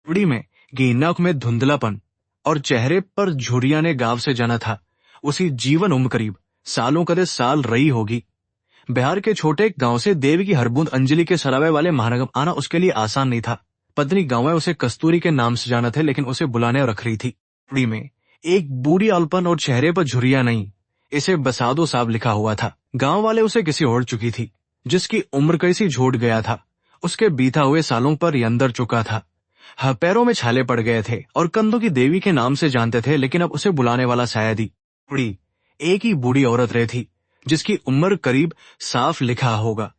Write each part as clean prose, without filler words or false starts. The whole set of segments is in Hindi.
उड़ी में गिन्नक में धुंधलापन और चेहरे पर झुर्रियां ने गांव से जाना था। उसी जीवन उम्र करीब सालों कदे साल रही होगी। बिहार के छोटे एक गांव से देवी की हरबूंद अंजलि के सरावे वाले महानगम आना उसके लिए आसान नहीं था। पत्नी गांव में उसे कस्तूरी के नाम से जाना थे, लेकिन उसे बुलाने रख रही थी। उड़ी में एक बूढ़ी अलपन और चेहरे पर झुर्रियां नहीं, इसे बसादो साहब लिखा हुआ था। गांव वाले उसे किसी ओढ़ चुकी थी, जिसकी उम्र कैसी झूठ गया था। उसके बीता हुए सालों पर ये अंदर चुका था। पैरों में छाले पड़ गए थे और कंधों की देवी के नाम से जानते थे, लेकिन अब उसे बुलाने वाला शायद ही उड़ी एक ही बूढ़ी औरत रही थी, जिसकी उम्र करीब साफ लिखा होगा।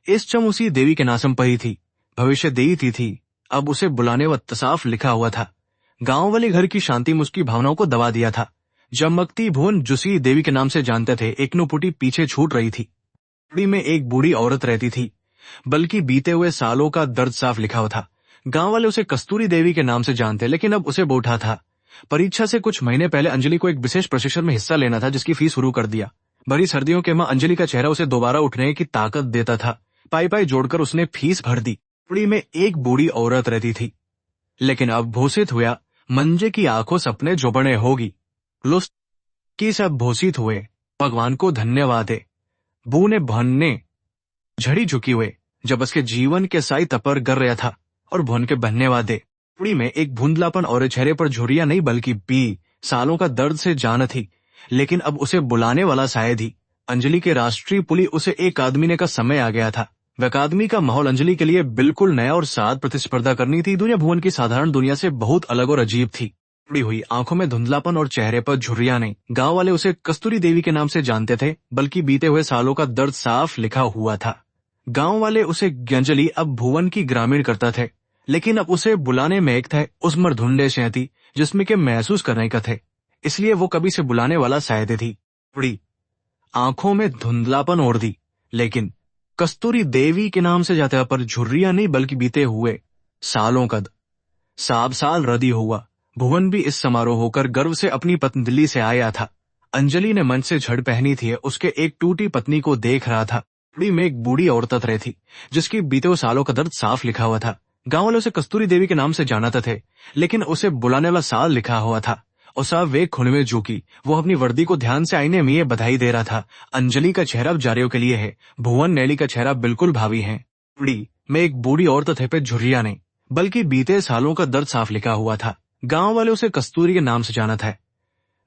इस चम उसी देवी के नासम पही थी, भविष्य देती थी। अब उसे बुलाने व साफ लिखा हुआ था। गांव वाले घर की शांति में उसकी भावनाओं को दबा दिया था। जमकती भुवन जुसी देवी के नाम से जानते थे, एकनुपुटी पीछे छूट रही थी। उड़ी में एक बूढ़ी औरत रहती थी, बल्कि बीते हुए सालों का दर्द साफ लिखा हुआ था। गांव वाले उसे कस्तूरी देवी के नाम से जानते, लेकिन अब उसे बोठा था। परीक्षा से कुछ महीने पहले अंजलि को एक विशेष प्रशिक्षण में हिस्सा लेना था, जिसकी फीस शुरू कर दिया। भरी सर्दियों के मां अंजलि का चेहरा उसे दोबारा उठने की ताकत देता था। पाई पाई जोड़कर उसने फीस भर दी। उड़ी में एक बूढ़ी औरत रहती थी, लेकिन अब भूषित हुआ मंजे की आंखों सपने जो बने होगी। लुस्त की सब भूषित हुए, भगवान को धन्यवाद दे। बूने भन्ने झड़ी झुकी हुए जब उसके जीवन के साई तपर कर रहा था, और भुवन के धन्यवाद दे। उड़ी में एक भूंदलापन और चेहरे पर झुर्रियां नहीं, बल्कि सालों का दर्द से जान थी। लेकिन अब उसे बुलाने वाला शायद ही अंजलि के राष्ट्रीय पुली उसे एक आदमी का समय आ गया था। वह आदमी का माहौल अंजलि के लिए बिल्कुल नया और साथ प्रतिस्पर्धा करनी थी। दुनिया भुवन की साधारण दुनिया से बहुत अलग और अजीब थी। उड़ी हुई आंखों में धुंधलापन और चेहरे पर झुर्रियां नहीं। गांव वाले उसे कस्तूरी देवी के नाम से जानते थे, बल्कि बीते हुए सालों का दर्द साफ लिखा हुआ था। गांव वाले उसे अंजलि अब भुवन की ग्रामीण करता थे, लेकिन अब उसे बुलाने में एक थे उस मर धुंडे से थी, जिसमें के महसूस करने का थे। इसलिए वो कभी से बुलाने वाला शायद थी। उड़ी आंखों में धुंधलापन ओढ़ दी, लेकिन कस्तूरी देवी के नाम से जाते पर झुर्रियां नहीं, बल्कि बीते हुए सालों का साब साल रदी हुआ। भुवन भी इस समारोह होकर गर्व से अपनी पत्नी दिल्ली से आया था। अंजलि ने मन से झड़ पहनी थी, उसके एक टूटी पत्नी को देख रहा था। उड़ी में एक बूढ़ी औरत रही थी, जिसकी बीते हुए सालों का दर्द साफ लिखा हुआ था। गांव वाले उसे कस्तूरी देवी के नाम से जानते थे, लेकिन उसे बुलाने वाला साल लिखा हुआ था। और साहब वे खुन में झुकी, वो अपनी वर्दी को ध्यान से आईने में ये बधाई दे रहा था। अंजलि का चेहरा अब जारियों के लिए है, भुवन नैली का चेहरा बिल्कुल भावी है। उड़ी में एक बूढ़ी औरत थे पे झुर्रियां नहीं, बल्कि बीते सालों का दर्द साफ लिखा हुआ था। गांव वाले उसे कस्तूरी के नाम से जाना था।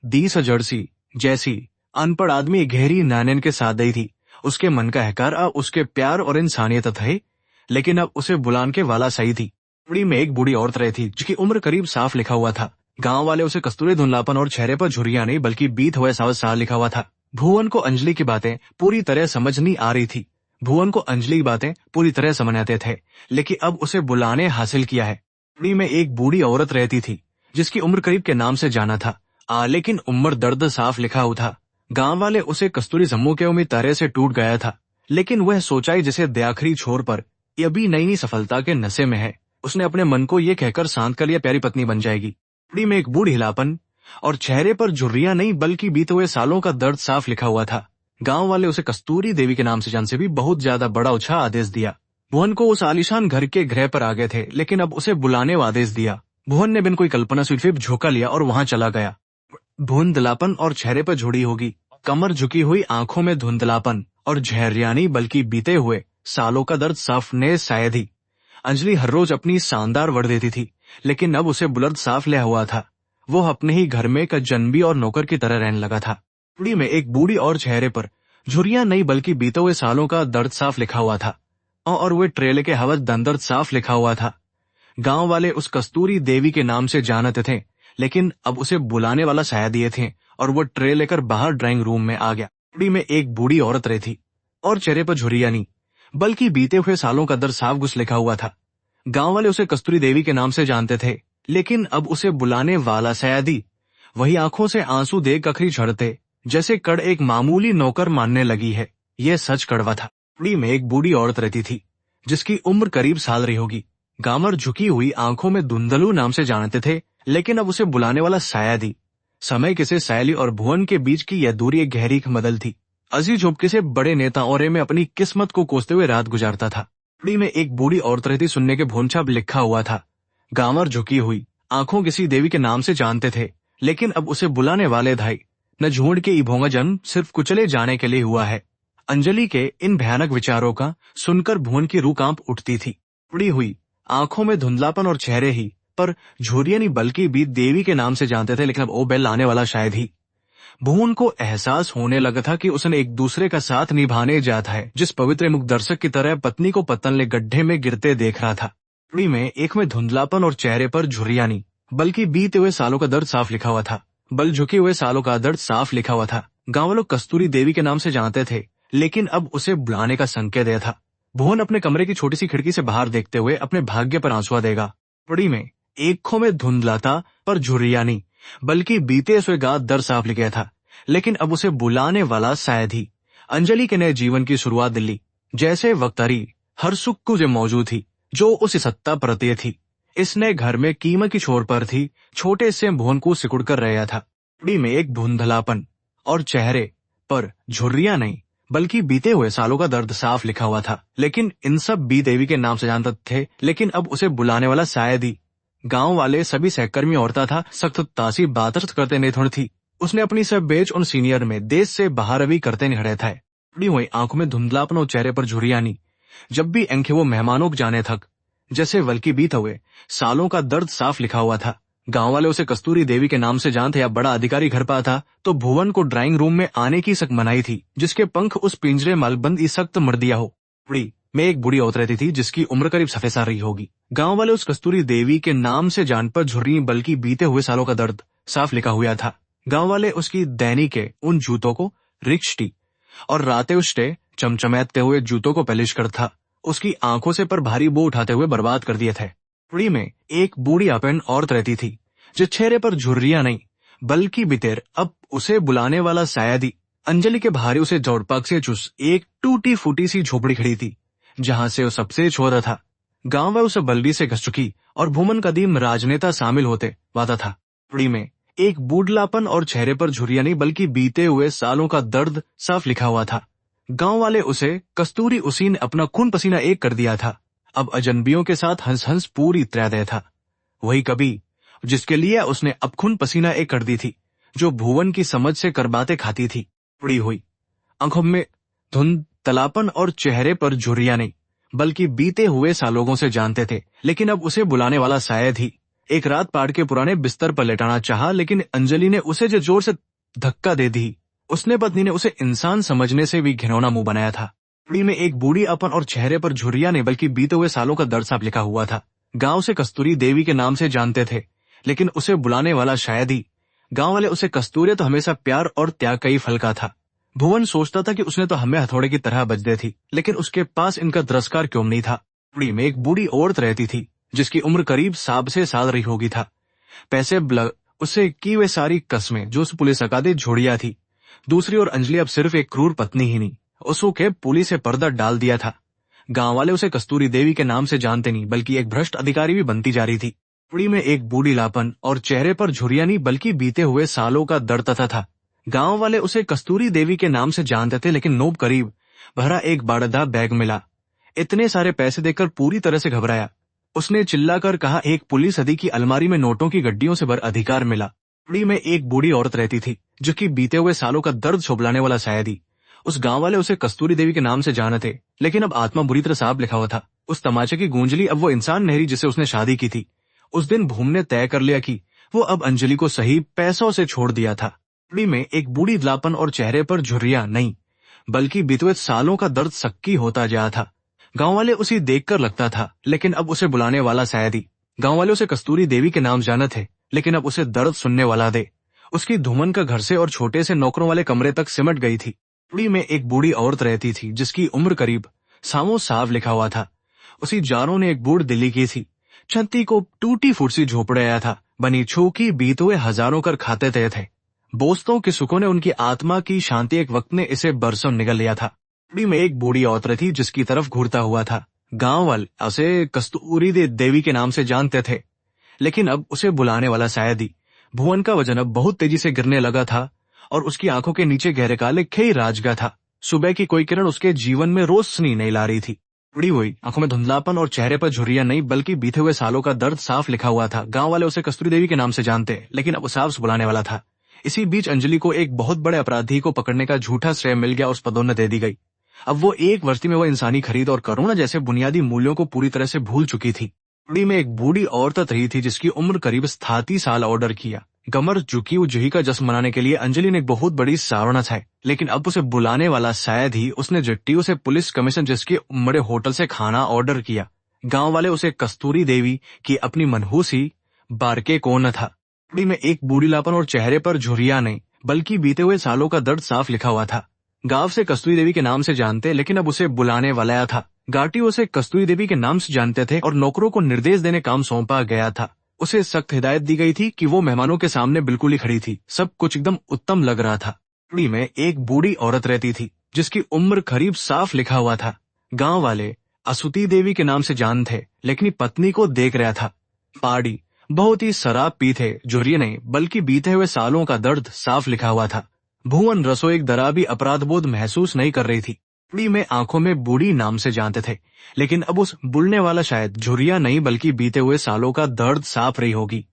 दी सजर्सी जैसी अनपढ़ आदमी गहरी नानन के साथ गई थी। उसके मन का हकार अब उसके प्यार और इंसानियत थे, लेकिन अब उसे बुलान के वाला सही थी। उड़ी में एक बूढ़ी औरत रही थी, जिसकी उम्र करीब साफ लिखा हुआ था। गांव वाले उसे कस्तूरी धुंधलापन और चेहरे पर झुर्रियां नहीं, बल्कि बीत हुए साल लिखा हुआ था। भुवन को अंजलि की बातें पूरी तरह समझ नहीं आ रही थी। भुवन को अंजलि की बातें पूरी तरह समझ आते थे, लेकिन अब उसे बुलाने हासिल किया है। उड़ी में एक बूढ़ी औरत रहती थी, जिसकी उम्र करीब के नाम से जाना था, लेकिन उम्र दर्द साफ लिखा हुआ था। गांव वाले उसे कस्तूरी जम्मू के उम्मीद तरह से टूट गया था, लेकिन वह सोचाई जिसे दयाखरी छोर पर ये अभी नई सफलता के नशे में है। उसने अपने मन को ये कहकर शांत कर लिया, प्यारी पत्नी बन जाएगी। उड़ी में एक बूढ़ हिलापन और चेहरे पर झुर्रियां नहीं, बल्कि बीते हुए सालों का दर्द साफ लिखा हुआ था। गांव वाले उसे कस्तूरी देवी के नाम से जान से भी बहुत ज्यादा बड़ा उछा आदेश दिया। भुवन को उस आलिशान घर के गृह पर आ गए थे, लेकिन अब उसे बुलाने का आदेश दिया। भुवन ने बिन कोई कल्पना सिर्फ झोंका लिया और वहां चला गया। धुंधलापन और चेहरे पर झुड़ी होगी, कमर झुकी हुई, आंखों में धुंधलापन और झुर्रियां नहीं, बल्कि बीते हुए सालों का दर्द साफ ने शायद ही। अंजलि हर रोज अपनी शानदार वर्द देती थी, लेकिन अब उसे बुलंद साफ लिया हुआ था। वो अपने ही घर में जनबी और नौकर की तरह रहने लगा था। उड़ी में एक बूढ़ी और चेहरे पर झुर्रियां नहीं, बल्कि बीते हुए सालों का दर्द साफ लिखा हुआ था, और वे ट्रेले के हवस दर्द साफ लिखा हुआ था। गांव वाले उस कस्तूरी देवी के नाम से जानते थे, लेकिन अब उसे बुलाने वाला शायद ये थे, और वो ट्रे लेकर बाहर ड्राइंग रूम में आ गया। उड़ी में एक बूढ़ी औरत रही थी, और चेहरे पर झुर्रियां नहीं, बल्कि बीते हुए सालों का दर्द साफ गुस लिखा हुआ था। गांव वाले उसे कस्तूरी देवी के नाम से जानते थे, लेकिन अब उसे बुलाने वाला शायद ही वही आंखों से आंसू देख कखरी झड़ते, जैसे कड़ एक मामूली नौकर मानने लगी है। यह सच कड़वा था। उड़ी में एक बूढ़ी औरत रहती थी, जिसकी उम्र करीब साल रही होगी। गामर झुकी हुई आंखों में धुंधलू नाम से जानते थे, लेकिन अब उसे बुलाने वाला शायद ही समय किसे सैली और भुवन के बीच की यह दूरी एक गहरी मदल थी। अजी झुपके से बड़े नेता और में अपनी किस्मत को कोसते हुए रात गुजारता था। उड़ी में एक बूढ़ी औरत रहती, सुनने के भोनछाप लिखा हुआ था। गांवर झुकी हुई आंखों किसी देवी के नाम से जानते थे, लेकिन अब उसे बुलाने वाले धाई न झूठ के इभोंगा जन्म सिर्फ कुचले जाने के लिए हुआ है। अंजलि के इन भयानक विचारों का सुनकर भुवन की रूह कांप उठती थी। उड़ी हुई आंखों में धुंधलापन और चेहरे ही पर झुर्रियां नहीं बल्कि भी देवी के नाम से जानते थे, लेकिन अब ओ बेल आने वाला शायद ही। भुवन को एहसास होने लगा था कि उसने एक दूसरे का साथ निभाने जाता है, जिस पवित्र मुख दर्शक की तरह पत्नी को पतंले गड्ढे में गिरते देख रहा था। उड़ी में एक में धुंधलापन और चेहरे पर झुर्रियां नहीं बल्कि बीते हुए सालों का दर्द साफ लिखा हुआ था। बल झुके हुए सालों का दर्द साफ लिखा हुआ था। गांव वालों कस्तूरी देवी के नाम से जानते थे, लेकिन अब उसे बुलाने का संकेत दिया था। भुवन अपने कमरे की छोटी सी खिड़की से बाहर देखते हुए अपने भाग्य पर आंसुआ देगा। पड़ी में आंखों में धुंधलाता पर झुर्रियां नहीं बल्कि बीते हुए का दर्द साफ लिखा था, लेकिन अब उसे बुलाने वाला शायद ही। अंजलि के नए जीवन की शुरुआत दिल्ली जैसे वक्तारी हर सुख को जो मौजूद थी, जो उस सत्ता प्रत्यय थी। इस नए घर में कीमत की छोर पर थी, छोटे से भुवन को सिकुड़ कर रहा था। उड़ी में एक धुंधलापन और चेहरे पर झुर्रियां नहीं बल्कि बीते हुए सालों का दर्द साफ लिखा हुआ था, लेकिन इन सब बी देवी के नाम से जानते थे, लेकिन अब उसे बुलाने वाला शायद ही। गांव वाले सभी सहकर्मी औरता था सख्त तासी बातचीत करते नहीं थोड़ी थी। उसने अपनी सब बेच उन सीनियर में देश से बाहर अभी करते नहीं खड़े थे। उड़ी हुई आंखों में धुंधलापन और चेहरे पर झुर्रियां नहीं। जब भी आंखें वो मेहमानों को जाने थक जैसे वल्कि बीत हुए सालों का दर्द साफ लिखा हुआ था। गांव वाले उसे कस्तूरी देवी के नाम से जानते या बड़ा अधिकारी घर पा था, तो भुवन को ड्राइंग रूम में आने की सख्त मनाई थी, जिसके पंख उस पिंजरे मालबंद ई सख्त मर दिया हो। उड़ी में एक बूढ़ी औरत रहती थी जिसकी उम्र करीब सफेद साल रही होगी। गांव वाले उस कस्तूरी देवी के नाम से जान पर झुर्री बल्कि बीते हुए सालों का दर्द साफ लिखा हुआ था। गांव वाले उसकी दैनी के उन जूतों को रिक्शटी और राते उष्टे चमचमाते हुए जूतों को पलिश कर था उसकी आंखों से पर भारी बो उठाते हुए बर्बाद कर दिए थे। पुरी में एक बूढ़ी अपन औरत रहती थी, जो चेहरे पर झुर्रियां नहीं बल्कि बितेर अब उसे बुलाने वाला शायद ही। अंजलि के भारी उसे जोड़पाक से चुस एक टूटी फूटी सी झोपड़ी खड़ी थी, जहां से वो सबसे छोटा था। गांव में उसे बल्दी से घस चुकी और भूमन कदीम राजनेता शामिल होते वादा था। पुरी में एक बूढ़लापन और चेहरे पर झुर्रियां नहीं बल्कि बीते हुए सालों का दर्द साफ लिखा हुआ था। गांव वाले उसे कस्तूरी उसी ने अपना खून पसीना एक कर दिया था। अब अजनबियों के साथ हंस हंस पूरी तरह था। वही कभी जिसके लिए उसने अब खून पसीना एक कर दी थी, जो भुवन की समझ से करबाते खाती थी। उड़ी हुई आंखों में धुंध तलापन और चेहरे पर झुर्रियां नहीं बल्कि बीते हुए सालों से जानते थे, लेकिन अब उसे बुलाने वाला शायद ही। एक रात पाड़ के पुराने बिस्तर पर लेटाना चाहा, लेकिन अंजलि ने उसे जो जोर से धक्का दे दी। उसने पत्नी ने उसे इंसान समझने से भी घिनौना मुंह बनाया था। उड़ी में एक बूढ़ी अपन और चेहरे पर झुर्रियां नहीं बल्कि बीते हुए सालों का दर्द साफ लिखा हुआ था। गांव से कस्तूरी देवी के नाम से जानते थे, लेकिन उसे बुलाने वाला शायद ही। गांव वाले उसे कस्तूरी तो हमेशा प्यार और त्याग का ही फल का था। भुवन सोचता था कि उसने तो हमें हथौड़े की तरह बच दे थी, लेकिन उसके पास इनका तिरस्कार क्यों नहीं था। उड़ी में एक बूढ़ी औरत रहती थी जिसकी उम्र करीब 7 साल रही होगी था। पैसे उससे की वे सारी कस्में जो उस पुलिस अकादे झोड़िया थी। दूसरी ओर अंजलि अब सिर्फ एक क्रूर पत्नी ही नहीं, उसके पुलिस से पर्दा डाल दिया था। गांव वाले उसे कस्तूरी देवी के नाम से जानते नहीं बल्कि एक भ्रष्ट अधिकारी भी बनती जा रही थी। उड़ी में एक बूढ़ी लापन और चेहरे पर झुर्रियां नहीं बल्कि बीते हुए सालों का दर्द था। गांव वाले उसे कस्तूरी देवी के नाम से जानते थे, लेकिन नोब करीब भरा एक बाड़दा बैग मिला। इतने सारे पैसे देखकर पूरी तरह से घबराया। उसने चिल्लाकर कहा, एक पुलिस अधिकारी की अलमारी में नोटों की गड्डियों से भर अधिकार मिला। उड़ी में एक बूढ़ी औरत रहती थी जो कि बीते हुए सालों का दर्द छुपलाने वाला शायद ही। उस गांव वाले उसे कस्तूरी देवी के नाम से जानते, लेकिन अब आत्मा बुरी तरह साफ लिखा हुआ था। उस तमाचे की गूंजली अब वो इंसान नहीं जिसे उसने शादी की थी। उस दिन भूम ने तय कर लिया कि वो अब अंजलि को सही पैसों से छोड़ दिया था। उड़ी में एक बूढ़ी लापन और चेहरे पर झुर्रियां नहीं बल्कि बीते हुए सालों का दर्द सक्की होता जा था। गांव वाले उसे देखकर लगता था, लेकिन अब उसे बुलाने वाला शायद ही। गांव वाले उसे कस्तूरी देवी के नाम जाना थे, लेकिन अब उसे दर्द सुनने वाला दे। उसकी धुमन का घर से और छोटे से नौकरों वाले कमरे तक सिमट गई थी। उड़ी में एक बूढ़ी औरत रहती थी जिसकी उम्र करीब सामो साफ लिखा हुआ था। उसी जारों ने एक बूढ़ दिल्ली की थी। छत्ती को टूटी फुटसी झोपड़े आया था, बनी छूकी बीत हुए हजारों कर खाते तय थे। दोस्तों के सुखों ने उनकी आत्मा की शांति एक वक्त ने इसे बरसों निगल लिया था। उड़ी में एक बूढ़ी औरत थी जिसकी तरफ घूरता हुआ था। गांव वाले उसे कस्तूरी देवी के नाम से जानते थे, लेकिन अब उसे बुलाने वाला शायद ही। भुवन का वजन अब बहुत तेजी से गिरने लगा था और उसकी आंखों के नीचे गहरे काले खेई राजगा था। सुबह की कोई किरण उसके जीवन में रोशनी नहीं ला रही थी। उड़ी हुई आंखों में धुंधलापन और चेहरे पर झुर्रियां नहीं बल्कि बीते हुए सालों का दर्द साफ लिखा हुआ था। गांव वाले उसे कस्तूरी देवी के नाम से जानते, लेकिन अब उसे साफ बुलाने वाला था। इसी बीच अंजलि को एक बहुत बड़े अपराधी को पकड़ने का झूठा श्रेय मिल गया और उस पदोन्नति दे दी गई। अब वो एक वर्षी में वो इंसानी खरीद और करुणा जैसे बुनियादी मूल्यों को पूरी तरह से भूल चुकी थी। उड़ी में एक बूढ़ी औरत रही थी जिसकी उम्र करीब 37 साल। ऑर्डर किया गमर झुकी जुही का जश्न मनाने के लिए अंजलि ने एक बहुत बड़ी सावरना छाई, लेकिन अब उसे बुलाने वाला शायद ही उसने जट्टी उसे पुलिस कमीशन जिसके बड़े होटल से खाना ऑर्डर किया। गांव वाले उसे कस्तूरी देवी की अपनी मनहूसी बारके को न था। उड़ी में एक बूढ़ीलापन और चेहरे पर झुर्रियां नहीं बल्कि बीते हुए सालों का दर्द साफ लिखा हुआ था। गांव से कस्तूरी देवी के नाम से जानते, लेकिन अब उसे बुलाने वाला था। गाटी उसे कस्तूरी देवी के नाम से जानते थे और नौकरों को निर्देश देने काम सौंपा गया था। उसे सख्त हिदायत दी गई थी कि वो मेहमानों के सामने बिल्कुल ही खड़ी थी। सब कुछ एकदम उत्तम लग रहा था। उड़ी में एक बूढ़ी औरत रहती थी जिसकी उम्र करीब साफ लिखा हुआ था। गांव वाले असुती देवी के नाम से जान थे, लेकिन पत्नी को देख रहा था। पाड़ी बहुत ही शराब पी थे, झुर्रियां नहीं बल्कि बीते हुए सालों का दर्द साफ लिखा हुआ था। भुवन रसोई एक दराबी अपराध बोध महसूस नहीं कर रही थी। उड़ी में आंखों में बूढ़ी नाम से जानते थे, लेकिन अब उस बुलने वाला शायद झुर्रियां नहीं बल्कि बीते हुए सालों का दर्द साफ रही होगी।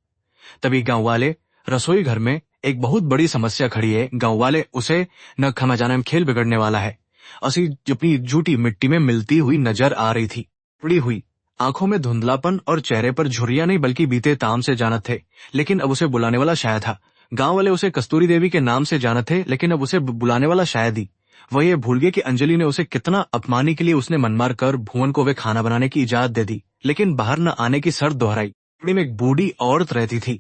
तभी गांव वाले रसोई घर में एक बहुत बड़ी समस्या खड़ी है। गांव वाले उसे न खाना जाने में खेल बिगड़ने वाला है। असी अपनी जूठी मिट्टी में मिलती हुई नजर आ रही थी। उड़ी हुई आंखों में धुंधलापन और चेहरे पर झुर्रियां नहीं बल्कि बीते ताम से जानत थे, लेकिन अब उसे बुलाने वाला शायद था। गांव वाले उसे कस्तूरी देवी के नाम से जानत थे, लेकिन अब उसे बुलाने वाला शायद ही। वह ये भूल गए कि अंजलि ने उसे कितना अपमानी के लिए उसने मनमार कर भुवन को वे खाना बनाने की इजाजत दे दी, लेकिन बाहर न आने की शर्त दोहराई। उड़ी में एक बूढ़ी औरत रहती थी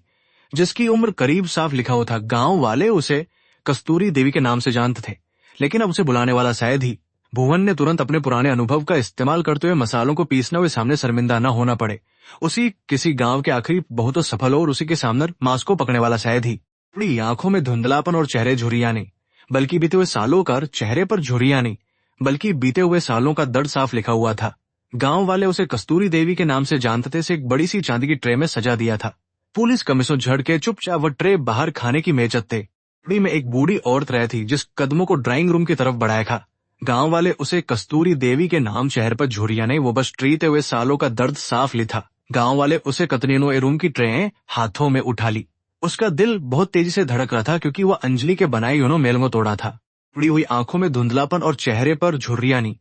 जिसकी उम्र करीब साफ लिखा हुआ था। गांव वाले उसे कस्तूरी देवी के नाम से जानते थे, लेकिन अब उसे बुलाने वाला शायद ही। भुवन ने तुरंत अपने पुराने अनुभव का इस्तेमाल करते हुए मसालों को पीसना हुए सामने शर्मिंदा न होना पड़े। उसी किसी गांव के आखिरी बहुत सफल हो और उसी के सामने मांस को पकड़ने वाला शायद ही। उड़ी आंखों में धुंधलापन और चेहरे झुर्रियां नहीं बल्कि बीते हुए सालों का चेहरे पर झुर्रियां नहीं बल्कि बीते हुए सालों का दर्द साफ लिखा हुआ था। गांव वाले उसे कस्तूरी देवी के नाम से जानते थे। से एक बड़ी सी चांदी की ट्रे में सजा दिया था। पुलिस कमीशन झड़ के चुपचाप वह ट्रे बाहर खाने की मेजत थे। उड़ी में एक बूढ़ी औरत रहती जिस कदमों को ड्राइंग रूम की तरफ बढ़ाया था। गांव वाले उसे कस्तूरी देवी के नाम चेहरे पर झुर्रियां नहीं वो बस ट्रीते हुए सालों का दर्द साफ लिखा। गांव वाले उसे कतरीनो रूम की ट्रे हाथों में उठा ली। उसका दिल बहुत तेजी से धड़क रहा था क्योंकि वह अंजलि के बनाए मेलंगो तोड़ा था। उड़ी हुई आंखों में धुंधलापन और चेहरे पर झुर्रियां नहीं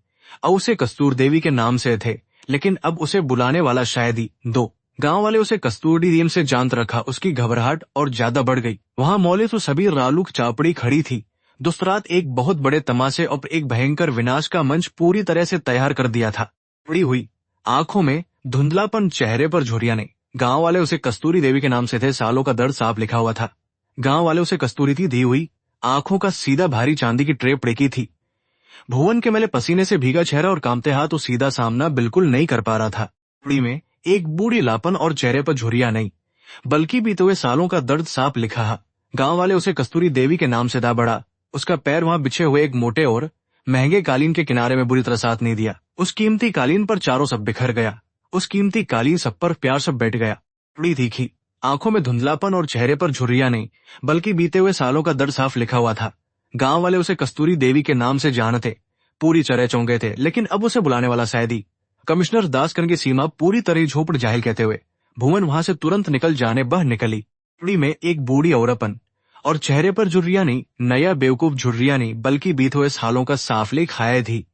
अब उसे कस्तूर देवी के नाम से थे, लेकिन अब उसे बुलाने वाला शायद ही। दो गांव वाले उसे कस्तूरी देवी से जानत रखा। उसकी घबराहट और ज्यादा बढ़ गई। वहां मौले तो सभी रालूक चापड़ी खड़ी थी। दुस्तरात एक बहुत बड़े तमाशे और एक भयंकर विनाश का मंच पूरी तरह से तैयार कर दिया था। उड़ी हुई आंखों में धुंधलापन चेहरे पर झुर्रियां नहीं। गांव वाले उसे कस्तूरी देवी के नाम से थे। सालों का दर्द साफ लिखा हुआ था। गांव वाले उसे कस्तूरी थी दी हुई आंखों का सीधा भारी चांदी की ट्रे पड़ेकी थी। भुवन के मैले पसीने से भीगा चेहरा और कांपते हाथ वो सीधा सामना बिल्कुल नहीं कर पा रहा था। उड़ी में एक बूढ़ी लापन और चेहरे पर झुर्रियां नहीं बल्कि बीते हुए सालों का दर्द साफ लिखा है। गांव वाले उसे कस्तूरी देवी के नाम से दा बढ़ा। उसका पैर वहां बिछे हुए एक मोटे और महंगे कालीन के किनारे में बुरी तरह साथ नहीं दिया। उस कीमती कालीन पर चारों सब बिखर गया। उस कीमती कालीन सब पर प्यार सब बैठ गया। उड़ी तीखी आंखों में धुंधलापन और चेहरे पर झुर्रियां नहीं बल्कि बीते हुए सालों का दर्द साफ लिखा हुआ था। गांव वाले उसे कस्तूरी देवी के नाम से जानते, पूरी तरह चौंके थे, लेकिन अब उसे बुलाने वाला शायद ही। कमिश्नर दासकन की सीमा पूरी तरह झोपड़ जाहिल कहते हुए भुवन वहां से तुरंत निकल जाने बह निकली। उड़ी में एक बूढ़ी औरपन और चेहरे पर झुर्रियां नहीं, नया बेवकूफ झुर्रियां नहीं बल्कि बीते हुए सालों का साफ लिख खाया थी।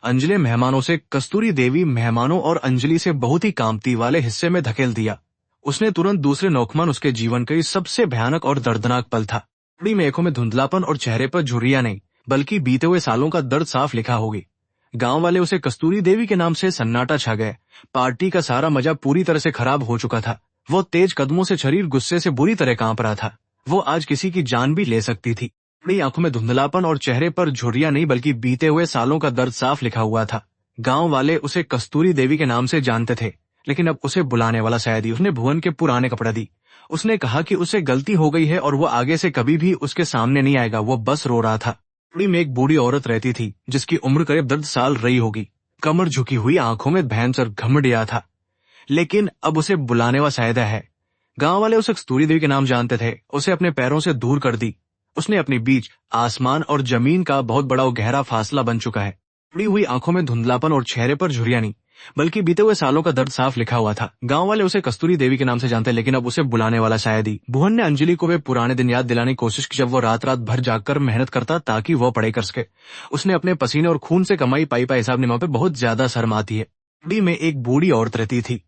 अंजलि मेहमानों से कस्तूरी देवी मेहमानों और अंजलि से बहुत ही कामती वाले हिस्से में धकेल दिया। उसने तुरंत दूसरे नौकमान उसके जीवन का सबसे भयानक और दर्दनाक पल था। उड़ी में आंखों में धुंधलापन और चेहरे पर झुर्रियां नहीं बल्कि बीते हुए सालों का दर्द साफ लिखा होगी। गांव वाले उसे कस्तूरी देवी के नाम से सन्नाटा छा गए। पार्टी का सारा मजा पूरी तरह से खराब हो चुका था। वो तेज कदमों से शरीर गुस्से से बुरी तरह कांप रहा था। वो आज किसी की जान भी ले सकती थी। अपनी आंखों में धुंधलापन और चेहरे पर झुर्रियां नहीं बल्कि बीते हुए सालों का दर्द साफ लिखा हुआ था। गांव वाले उसे कस्तूरी देवी के नाम से जानते थे, लेकिन अब उसे बुलाने वाला शायद ही। उसने भुवन के पुराने कपड़ा दी। उसने कहा कि उसे गलती हो गई है और वो आगे से कभी भी उसके सामने नहीं आएगा। वो बस रो रहा था। उड़ी में एक बूढ़ी औरत रहती थी जिसकी उम्र करीब 10 साल रही होगी। कमर झुकी हुई, आंखों में भयंकर घमंडिया था, लेकिन अब उसे बुलाने वाला शायद है। गांव वाले उसे कस्तूरी देवी के नाम जानते थे। उसे अपने पैरों से दूर कर दी। उसने अपने बीच आसमान और जमीन का बहुत बड़ा और गहरा फासला बन चुका है। उड़ी हुई आंखों में धुंधलापन और चेहरे पर झुर्रियां नहीं, बल्कि बीते हुए सालों का दर्द साफ लिखा हुआ था। गांव वाले उसे कस्तूरी देवी के नाम से जानते, लेकिन अब उसे बुलाने वाला शायद ही। भुवन ने अंजलि को वे पुराने दिन याद दिलाने की कोशिश की, जब वो रात रात भर जागकर मेहनत करता ताकि वो पढ़ाई कर सके। उसने अपने पसीने और खून से कमाई पाई हिसाब निमा पे बहुत ज्यादा शर्म आती है। उड़ी में एक बूढ़ी औरत रहती थी,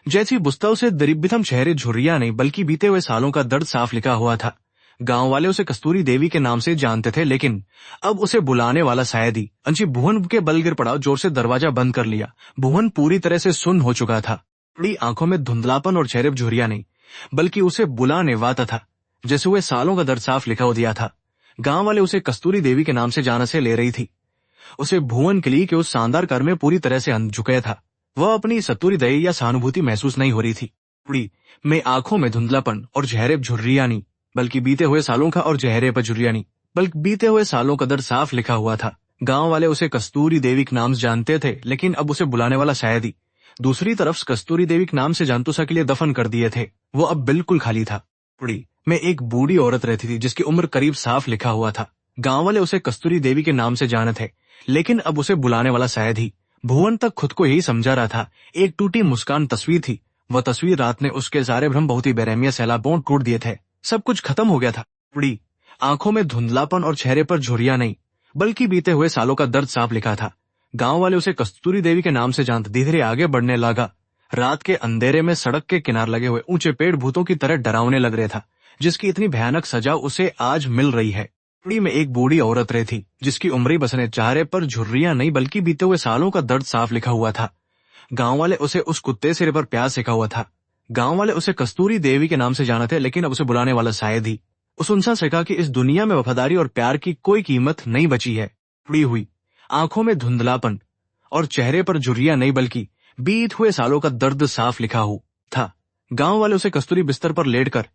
जैसी बुस्ता उसे दरिद्रतम चेहरे झुर्रियां नहीं, बल्कि बीते हुए सालों का दर्द साफ लिखा हुआ था। गांव वाले उसे कस्तूरी देवी के नाम से जानते थे, लेकिन अब उसे बुलाने वाला शायद ही। अंशी भुवन के बल गिर पड़ा, जोर से दरवाजा बंद कर लिया। भुवन पूरी तरह से सुन्न हो चुका था। बड़ी आंखों में धुंधलापन और चेहरे पर झुर्रियां नहीं, बल्कि उसे बुलाने वाता था, जैसे हुए सालों का दर्द साफ लिखा हो दिया था। गांव वाले उसे कस्तूरी देवी के नाम से जाना से ले रही थी। उसे भुवन के लिए के उस शानदार कर में पूरी तरह से अंध झुका था। वह अपनी सतुरी दया या सहानुभूति महसूस नहीं हो रही थी। उड़ी में आंखों में धुंधलापन और चेहरे पर झुर्रियां नहीं, बल्कि बीते हुए सालों का, और चेहरे पर झुर्रियां नहीं, बल्कि बीते हुए सालों का दर्द साफ लिखा हुआ था। गांव वाले उसे कस्तूरी देवी के नाम से जानते थे, लेकिन अब उसे बुलाने वाला शायद ही। दूसरी तरफ कस्तूरी देवी के नाम से जानतोसा के लिए दफन कर दिए थे, वो अब बिल्कुल खाली था। उड़ी में एक बूढ़ी औरत रहती थी, जिसकी उम्र करीब साफ लिखा हुआ था। गांव वाले उसे कस्तूरी देवी के नाम से जाने थे, लेकिन अब उसे बुलाने वाला शायद ही। भुवन तक खुद को यही समझा रहा था। एक टूटी मुस्कान तस्वीर थी। वह तस्वीर रात ने उसके सारे भ्रम बहुत ही बेरहमिया सैलाबों टूट दिए थे। सब कुछ खत्म हो गया था। उड़ी आंखों में धुंधलापन और चेहरे पर झुर्रियां नहीं, बल्कि बीते हुए सालों का दर्द साफ लिखा था। गांव वाले उसे कस्तूरी देवी के नाम से जानते। धीरे धीरे आगे बढ़ने लगा। रात के अंधेरे में सड़क के किनारे लगे हुए ऊंचे पेड़ भूतों की तरह डरावने लग रहे था, जिसकी इतनी भयानक सजा उसे आज मिल रही है। उड़ी में एक बूढ़ी औरत रहती, जिसकी उम्र बसने चेहरे पर झुर्रियां नहीं, बल्कि बीते हुए सालों का दर्द साफ लिखा हुआ था। गांव वाले उसे उस कुत्ते सिरे पर प्यार सिखा हुआ था। गांव वाले उसे कस्तूरी देवी के नाम से जाना थे, लेकिन अब उसे बुलाने वाला शायद ही। उस उनसा सिखा कि इस दुनिया में वफादारी और प्यार की कोई कीमत नहीं बची है। उड़ी हुई आंखों में धुंधलापन और चेहरे पर झुर्रियां नहीं, बल्कि बीत हुए सालों का दर्द साफ लिखा हुआ था। गांव वाले उसे कस्तूरी बिस्तर पर लेटकर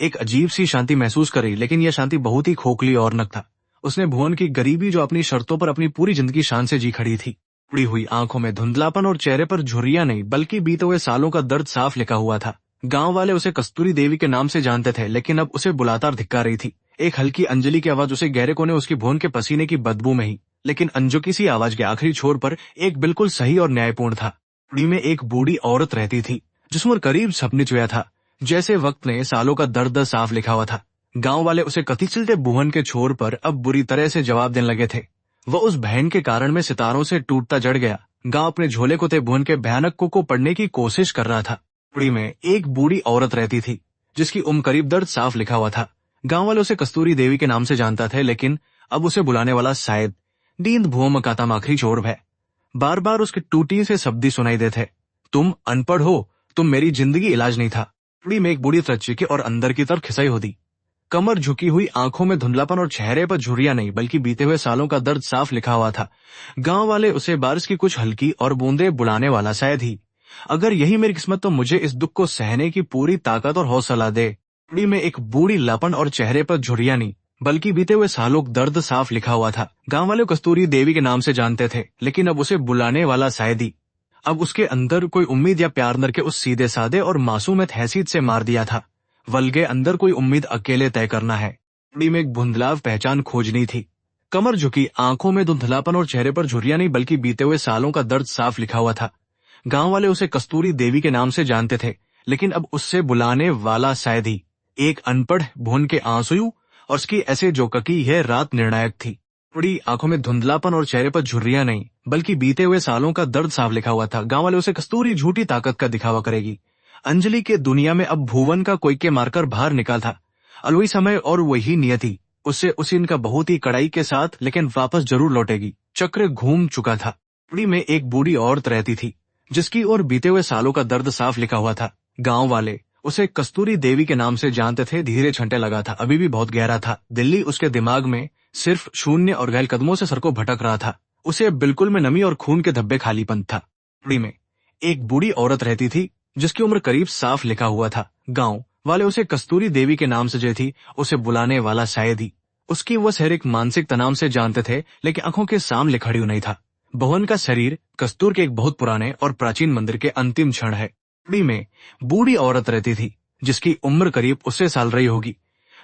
एक अजीब सी शांति महसूस करी, लेकिन यह शांति बहुत ही खोखली और नक था। उसने भुवन की गरीबी, जो अपनी शर्तों पर अपनी पूरी जिंदगी शान से जी खड़ी थी। उड़ी हुई आंखों में धुंधलापन और चेहरे पर झुर्रियां नहीं, बल्कि बीते हुए सालों का दर्द साफ लिखा हुआ था। गांव वाले उसे कस्तूरी देवी के नाम से जानते थे, लेकिन अब उसे बुलाता धिक्का रही थी। एक हल्की अंजलि की आवाज उसे गहरे कोने उसकी भुवन के पसीने की बदबू में ही, लेकिन अंजोकी सी आवाज के आखिरी छोर पर एक बिल्कुल सही और न्यायपूर्ण था। उड़ी में एक बूढ़ी औरत रहती थी, जिसमें करीब सपने चुया था, जैसे वक्त ने सालों का दर्द साफ लिखा हुआ था। गांव वाले उसे कथी चलते भुवन के छोर पर अब बुरी तरह से जवाब देने लगे थे। वह उस बहन के कारण में सितारों से टूटता जड़ गया। गांव अपने झोले को ते भुवन के भयानक को पढ़ने की कोशिश कर रहा था। उड़ी में एक बूढ़ी औरत रहती थी, जिसकी उम्र करीब दर्द साफ लिखा हुआ था। गांव वाले उसे कस्तूरी देवी के नाम से जानता थे, लेकिन अब उसे बुलाने वाला शायद। नींद भुवन मकाता आखिरी छोर है। बार बार उसके टूटी से शब्द सुनाई देते, तुम अनपढ़ हो, तुम मेरी जिंदगी इलाज नहीं था। उड़ी में एक बूढ़ी तरच्ची के और अंदर की तरफ खिसाई होती, कमर झुकी हुई, आंखों में धुंधलापन और चेहरे पर झुर्रियां नहीं, बल्कि बीते हुए सालों का दर्द साफ लिखा हुआ था। गांव वाले उसे बारिश की कुछ हल्की और बूंदे बुलाने वाला शायद ही। अगर यही मेरी किस्मत, तो मुझे इस दुख को सहने की पूरी ताकत और हौसला दे। उड़ी में एक बूढ़ी लापन और चेहरे पर झुर्रियां नहीं, बल्कि बीते हुए सालों का दर्द साफ लिखा हुआ था। गांव वाले कस्तूरी देवी के नाम से जानते थे, लेकिन अब उसे बुलाने वाला शायद ही। अब उसके अंदर कोई उम्मीद या प्यार नर के उस सीधे सादे और मासूम हैसियत से मार दिया था। वल्गे अंदर कोई उम्मीद अकेले तय करना है। उड़ी में एक धुंधलाव पहचान खोजनी थी। कमर झुकी, आंखों में धुंधलापन और चेहरे पर झुर्रियां नहीं, बल्कि बीते हुए सालों का दर्द साफ लिखा हुआ था। गांव वाले उसे कस्तूरी देवी के नाम से जानते थे, लेकिन अब उससे बुलाने वाला शायद ही। एक अनपढ़ भुवन के आंसू और उसकी ऐसे जोककी यह रात निर्णायक थी। उड़ी आंखों में धुंधलापन और चेहरे पर झुर्रियां नहीं, बल्कि बीते हुए सालों का दर्द साफ लिखा हुआ था। गांव वाले उसे कस्तूरी झूठी ताकत का दिखावा करेगी। अंजलि के दुनिया में अब भुवन का कोई के मारकर बाहर निकाल था। अलवही समय और वही नियति उससे उसी इनका बहुत ही कड़ाई के साथ, लेकिन वापस जरूर लौटेगी। चक्र घूम चुका था। उड़ी में एक बूढ़ी औरत रहती थी, जिसकी ओर बीते हुए सालों का दर्द साफ लिखा हुआ था। गांव वाले उसे कस्तूरी देवी के नाम से जानते थे। धीरे छंटे लगा था, अभी भी बहुत गहरा था। दिल्ली उसके दिमाग में सिर्फ शून्य और घायल कदमों से सर को भटक रहा था। उसे बिल्कुल में नमी और खून के धब्बे खालीपन था। उड़ी में एक बूढ़ी औरत रहती थी, जिसकी उम्र करीब साफ लिखा हुआ था। गांव वाले उसे कस्तूरी देवी के नाम से जो थी, उसे बुलाने वाला शायद ही। उसकी वह शारीरिक मानसिक तनाव से जानते थे, लेकिन आंखों के सामने खड़ी नहीं था। भुवन का शरीर कस्तूर के एक बहुत पुराने और प्राचीन मंदिर के अंतिम क्षण है। उड़ी में बूढ़ी औरत रहती थी, जिसकी उम्र करीब उससे साल रही होगी।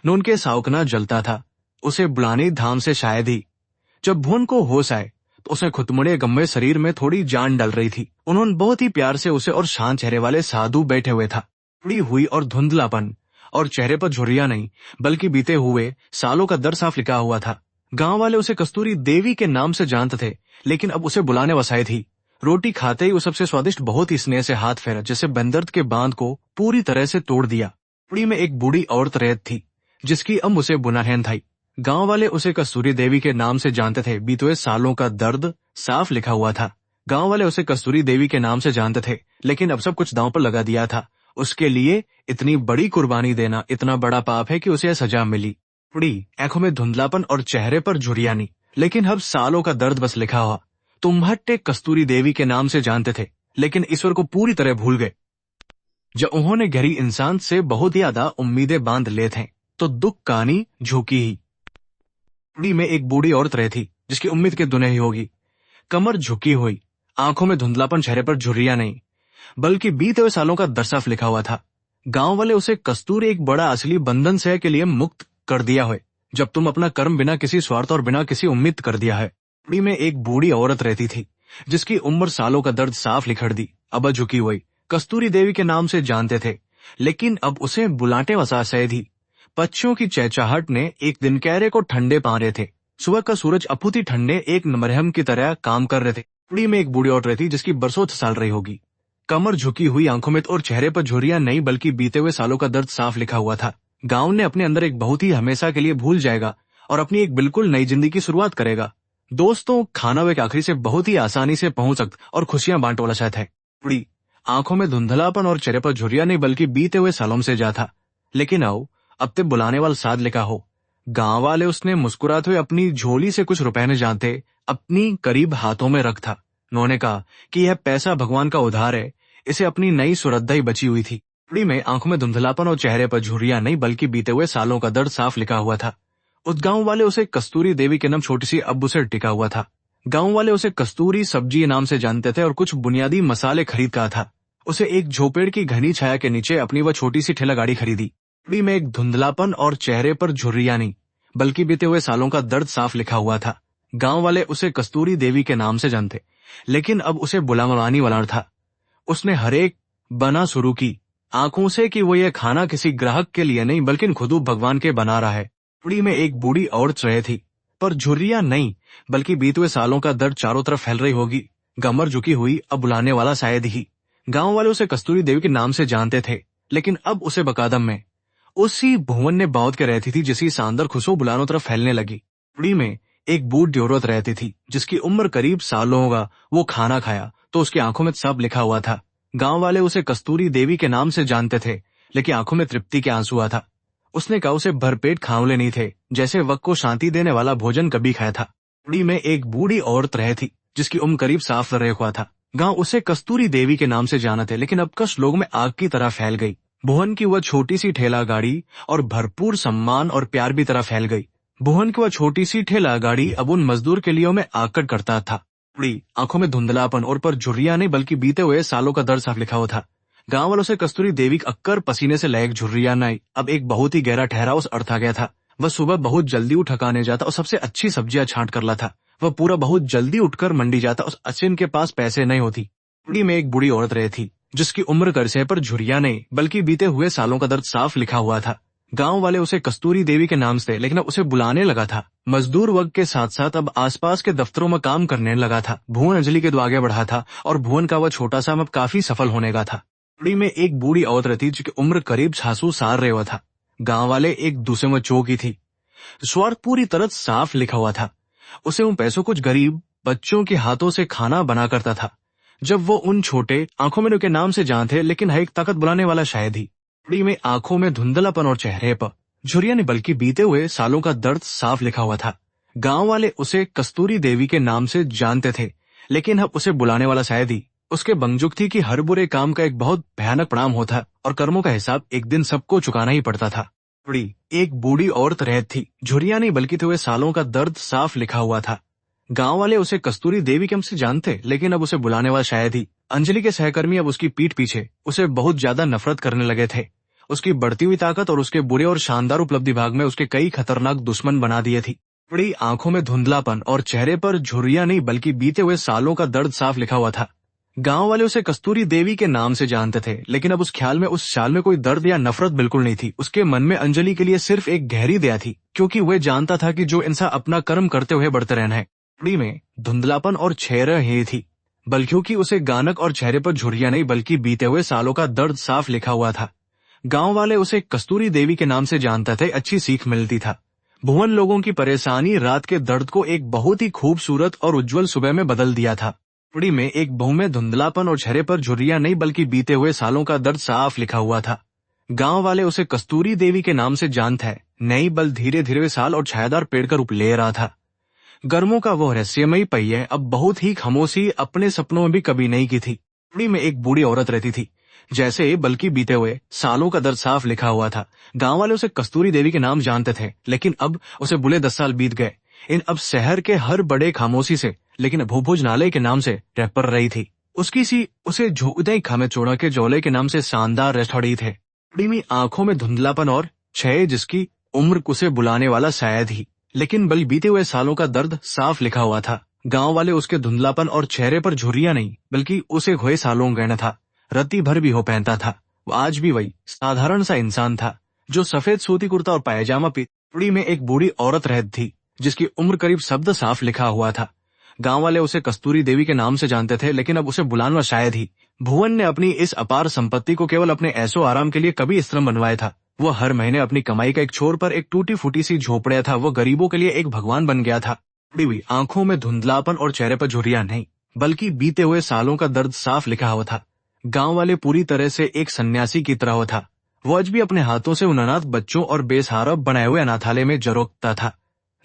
नून के सावकना जलता था। उसे बुलानी धाम से शायद ही। जब भुवन को होश आए तो उसने खुदमुड़े गम्भीर शरीर में थोड़ी जान डाल रही थी। उन्होंने बहुत ही प्यार से उसे और शांत चेहरे वाले साधु बैठे हुए था। उड़ी हुई और धुंधलापन और चेहरे पर झुर्रियां नहीं बल्कि बीते हुए सालों का दर्द साफ लिखा हुआ था। गांव वाले उसे कस्तूरी देवी के नाम से जानते थे, लेकिन अब उसे बुलाने वसाई थी। रोटी खाते ही वो सबसे स्वादिष्ट बहुत ही स्नेह से हाथ फेरा, जैसे बंदर्द के बांध को पूरी तरह से तोड़ दिया। उड़ी में एक बूढ़ी औरत रहत थी जिसकी अब उसे बुनाहन थी। गांव वाले उसे कस्तूरी देवी के नाम से जानते थे। बीते हुए सालों का दर्द साफ लिखा हुआ था। गांव वाले उसे कस्तूरी देवी के नाम से जानते थे, लेकिन अब सब कुछ दांव पर लगा दिया था। उसके लिए इतनी बड़ी कुर्बानी देना इतना बड़ा पाप है कि उसे यह सजा मिली। उड़ी आंखों में धुंधलापन और चेहरे पर झुर्रियां नहीं, लेकिन अब सालों का दर्द बस लिखा हुआ। तुम हट्टे कस्तूरी देवी के नाम से जानते थे, लेकिन ईश्वर को पूरी तरह भूल गए। जब उन्होंने गहरी इंसान से बहुत ज्यादा उम्मीदें बांध ले थे, तो दुख कहानी झुकी ही। उड़ी में एक बूढ़ी औरत रहती जिसकी उम्मीद के दुने ही होगी। कमर झुकी हुई, आंखों में धुंधलापन, चेहरे पर झुर्रियां नहीं बल्कि बीते हुए सालों का दर्द साफ लिखा हुआ था। गांव वाले उसे कस्तूरी एक बड़ा असली बंधन से के लिए मुक्त कर दिया है, जब तुम अपना कर्म बिना किसी स्वार्थ और बिना किसी उम्मीद कर दिया है। उड़ी में एक बूढ़ी औरत रहती थी जिसकी उम्र सालों का दर्द साफ लिखड़ दी। अब झुकी हुई कस्तूरी देवी के नाम से जानते थे, लेकिन अब उसे बुलाटे वसा सह थी। पक्षियों की चहचहाहट ने एक दिन कहरे को ठंडे पा रहे थे। सुबह का सूरज अपूती ठंडे एक मरहम की तरह काम कर रहे थे। उड़ी में एक बूढ़ी औरत रहती जिसकी बरसों साल रही होगी। कमर झुकी हुई, आंखों में और चेहरे पर झुर्रियां नहीं बल्कि बीते हुए सालों का दर्द साफ लिखा हुआ था। गांव ने अपने अंदर एक बहुत ही हमेशा के लिए भूल जाएगा और अपनी एक बिल्कुल नई जिंदगी की शुरुआत करेगा। दोस्तों, खाना वे आखिरी से बहुत ही आसानी से पहुंच सकता और खुशियां बांट वाला शायद है। उड़ी आंखों में धुंधलापन और चेहरे पर झुर्रियां नहीं बल्कि बीते हुए सालों से जा था। लेकिन आओ अब ते बुलाने वाला साध लिखा हो। गांव वाले उसने मुस्कुराते हुए अपनी झोली से कुछ रुपए ने जानते अपनी करीब हाथों में रख था। उन्होंने कहा कि यह पैसा भगवान का उधार है, इसे अपनी नई श्रद्धा ही बची हुई थी। उड़ी में आंखों में धुंधलापन और चेहरे पर झुर्रियां नहीं बल्कि बीते हुए सालों का दर्द साफ लिखा हुआ था। उस गांव वाले उसे कस्तूरी देवी के नाम छोटी सी अब्बू से टिका हुआ था। गांव वाले उसे कस्तूरी सब्जी नाम से जानते थे और कुछ बुनियादी मसाले खरीद का था। उसे एक झोपड़ की घनी छाया के नीचे अपनी वह छोटी सी ठेला गाड़ी खरीदी। उड़ी में एक धुंधलापन और चेहरे पर झुर्रियां नहीं बल्कि बीते हुए सालों का दर्द साफ लिखा हुआ था। गांव वाले उसे कस्तूरी देवी के नाम से जानते, लेकिन अब उसे बुलावानी वाला था। उसने हरेक बना शुरू की आंखों से कि वो ये खाना किसी ग्राहक के लिए नहीं बल्कि खुद भगवान के बना रहा है। उड़ी में एक बूढ़ी औरत रही थी, पर झुर्रियां नहीं बल्कि बीते हुए सालों का दर्द चारों तरफ फैल रही होगी। कमर झुकी हुई, अब बुलाने वाला शायद ही। गांव वाले उसे कस्तूरी देवी के नाम से जानते थे, लेकिन अब उसे बकादम में उसी भुवन ने बाउद के रहती थी जिसकी शानदार खुशबू बुलानों तरफ फैलने लगी। उड़ी में एक बूढ़ी औरत रहती थी जिसकी उम्र करीब सालों होगा। वो खाना खाया तो उसकी आंखों में सब लिखा हुआ था। गांव वाले उसे कस्तूरी देवी के नाम से जानते थे, लेकिन आंखों में तृप्ति के आंसू आ था। उसने कहा उसे भरपेट खावले नहीं थे, जैसे वक्त को शांति देने वाला भोजन कभी खाया था। उड़ी में एक बूढ़ी औरत रही थी जिसकी उम्र करीब साफ रहे हुआ था। गांव उसे कस्तूरी देवी के नाम से जाना थे, लेकिन अब कश लोगों में आग की तरह फैल गई। भुवन की वह छोटी सी ठेला गाड़ी और भरपूर सम्मान और प्यार भी तरह फैल गई। भुवन की वह छोटी सी ठेला गाड़ी अब उन मजदूर के लिए में आकट करता था। उड़ी आंखों में धुंधलापन और पर झुर्रियां नहीं बल्कि बीते हुए सालों का दर्द साफ लिखा हुआ था। गांव वालों से कस्तूरी देवी अक्कर पसीने से लहक झुर्रियां नहीं अब एक बहुत ही गहरा ठहराव उस अर्थ आ गया था। वह सुबह बहुत जल्दी उठ ठकाने जाता और सबसे अच्छी सब्जियां छांट कर ला था। वह पूरा बहुत जल्दी उठकर मंडी जाता और अचिन के पास पैसे नहीं होती। उड़ी में एक बूढ़ी औरत रही थी जिसकी उम्र करसे पर झुर्रियां नहीं बल्कि बीते हुए सालों का दर्द साफ लिखा हुआ था। गांव वाले उसे कस्तूरी देवी के नाम से, लेकिन अब उसे बुलाने लगा था। मजदूर वर्ग के साथ साथ अब आसपास के दफ्तरों में काम करने लगा था। भुवन अंजलि के दो आगे बढ़ा था और भुवन का वह छोटा सा अब काफी सफल होने का था। उड़ी में एक बूढ़ी औरत रहती जिसकी उम्र करीब 66 साल रहे हुआ था। गांव वाले एक दूसरे में चौकी थी। स्वार्थ पूरी तरह साफ लिखा हुआ था। उसे उन पैसों कुछ गरीब बच्चों के हाथों से खाना बना करता था। जब वो उन छोटे आंखों में के नाम से जानते, लेकिन है एक ताकत बुलाने वाला शायद ही। उड़ी में आंखों में धुंधलापन और चेहरे पर झुर्रियां नहीं बल्कि बीते हुए सालों का दर्द साफ लिखा हुआ था। गांव वाले उसे कस्तूरी देवी के नाम से जानते थे, लेकिन अब उसे बुलाने वाला शायद ही। उसके बंजुक थी कि हर बुरे काम का एक बहुत भयानक परिणाम होता और कर्मों का हिसाब एक दिन सबको चुकाना ही पड़ता था। उड़ी एक बूढ़ी औरत रहत थी, झुर्रियां नहीं बल्कि हुए सालों का दर्द साफ लिखा हुआ था। गांव वाले उसे कस्तूरी देवी के नाम से जानते, लेकिन अब उसे बुलाने वाला शायद ही। अंजलि के सहकर्मी अब उसकी पीठ पीछे उसे बहुत ज्यादा नफरत करने लगे थे। उसकी बढ़ती हुई ताकत और उसके बुरे और शानदार उपलब्धि भाग में उसके कई खतरनाक दुश्मन बना दिए थी। बड़ी आंखों में धुंधलापन और चेहरे पर झुर्रियां नहीं बल्कि बीते हुए सालों का दर्द साफ लिखा हुआ था। गांव वाले उसे कस्तूरी देवी के नाम से जानते थे, लेकिन अब उस ख्याल में कोई दर्द या नफरत बिल्कुल नहीं थी। उसके मन में अंजलि के लिए सिर्फ एक गहरी दया थी, क्योंकि वह जानता था कि जो इंसान अपना कर्म करते हुए बढ़ते रहना है। बड़ी में धुंधलापन और चेहरा ही थी, बल्कि क्योंकि उसे गानक और चेहरे पर झुर्रियां नहीं बल्कि बीते हुए सालों का दर्द साफ लिखा हुआ था। गांव वाले उसे कस्तूरी देवी के नाम से जानते थे। अच्छी सीख मिलती था। भुवन लोगों की परेशानी रात के दर्द को एक बहुत ही खूबसूरत और उज्जवल सुबह में बदल दिया था। पुड़ी में एक बहू में धुंधलापन और चेहरे पर झुर्रियां नहीं बल्कि बीते हुए सालों का दर्द साफ लिखा हुआ था। गांव वाले उसे कस्तूरी देवी के नाम से जानते हैं। नई बल धीरे धीरे वे साल और छायादार पेड़ का रूप ले रहा था। गर्मों का वो रहस्यमयी पहिया अब बहुत ही खामोशी अपने सपनों में भी कभी नहीं की थी। पुड़ी में एक बूढ़ी औरत रहती थी, जैसे बल्कि बीते हुए सालों का दर्द साफ लिखा हुआ था। गांव वाले उसे कस्तूरी देवी के नाम जानते थे, लेकिन अब उसे बुले 10 साल बीत गए। इन अब शहर के हर बड़े खामोशी से, लेकिन भूभुज नाले के नाम से रह रही थी। उसकी सी उसे झोंकदई खामे चोड़ा के जोले के नाम से शानदार रेस्टोरेंट थे। बड़ी में आंखों में धुंधलापन और छह जिसकी उम्र उसे बुलाने वाला शायद ही, लेकिन बल बीते हुए सालों का दर्द साफ लिखा हुआ था। गांव वाले उसके धुंधलापन और चेहरे पर झुर्रियां नहीं बल्कि उसे खोए सालों गहना था। रत्ती भर भी हो पहनता था। वो आज भी वही साधारण सा इंसान था, जो सफेद सूती कुर्ता और पायजामा पुड़ी में एक बूढ़ी औरत रहती थी, जिसकी उम्र करीब शब्द साफ लिखा हुआ था। गांव वाले उसे कस्तूरी देवी के नाम से जानते थे, लेकिन अब उसे बुलाना शायद ही। भुवन ने अपनी इस अपार संपत्ति को केवल अपने ऐसो आराम के लिए कभी इस तरह बनवाया था। वो हर महीने अपनी कमाई का एक छोर पर एक टूटी फूटी सी झोपड़िया था। वो गरीबों के लिए एक भगवान बन गया था। हुई आंखों में धुंधलापन और चेहरे पर झुर्रियां नहीं बल्कि बीते हुए सालों का दर्द साफ लिखा हुआ था। गांव वाले पूरी तरह से एक सन्यासी की तरह हुआ था। वो आज भी अपने हाथों से उन अनाथ बच्चों और बेसहारा बनाए हुए अनाथालय में जरोकता था।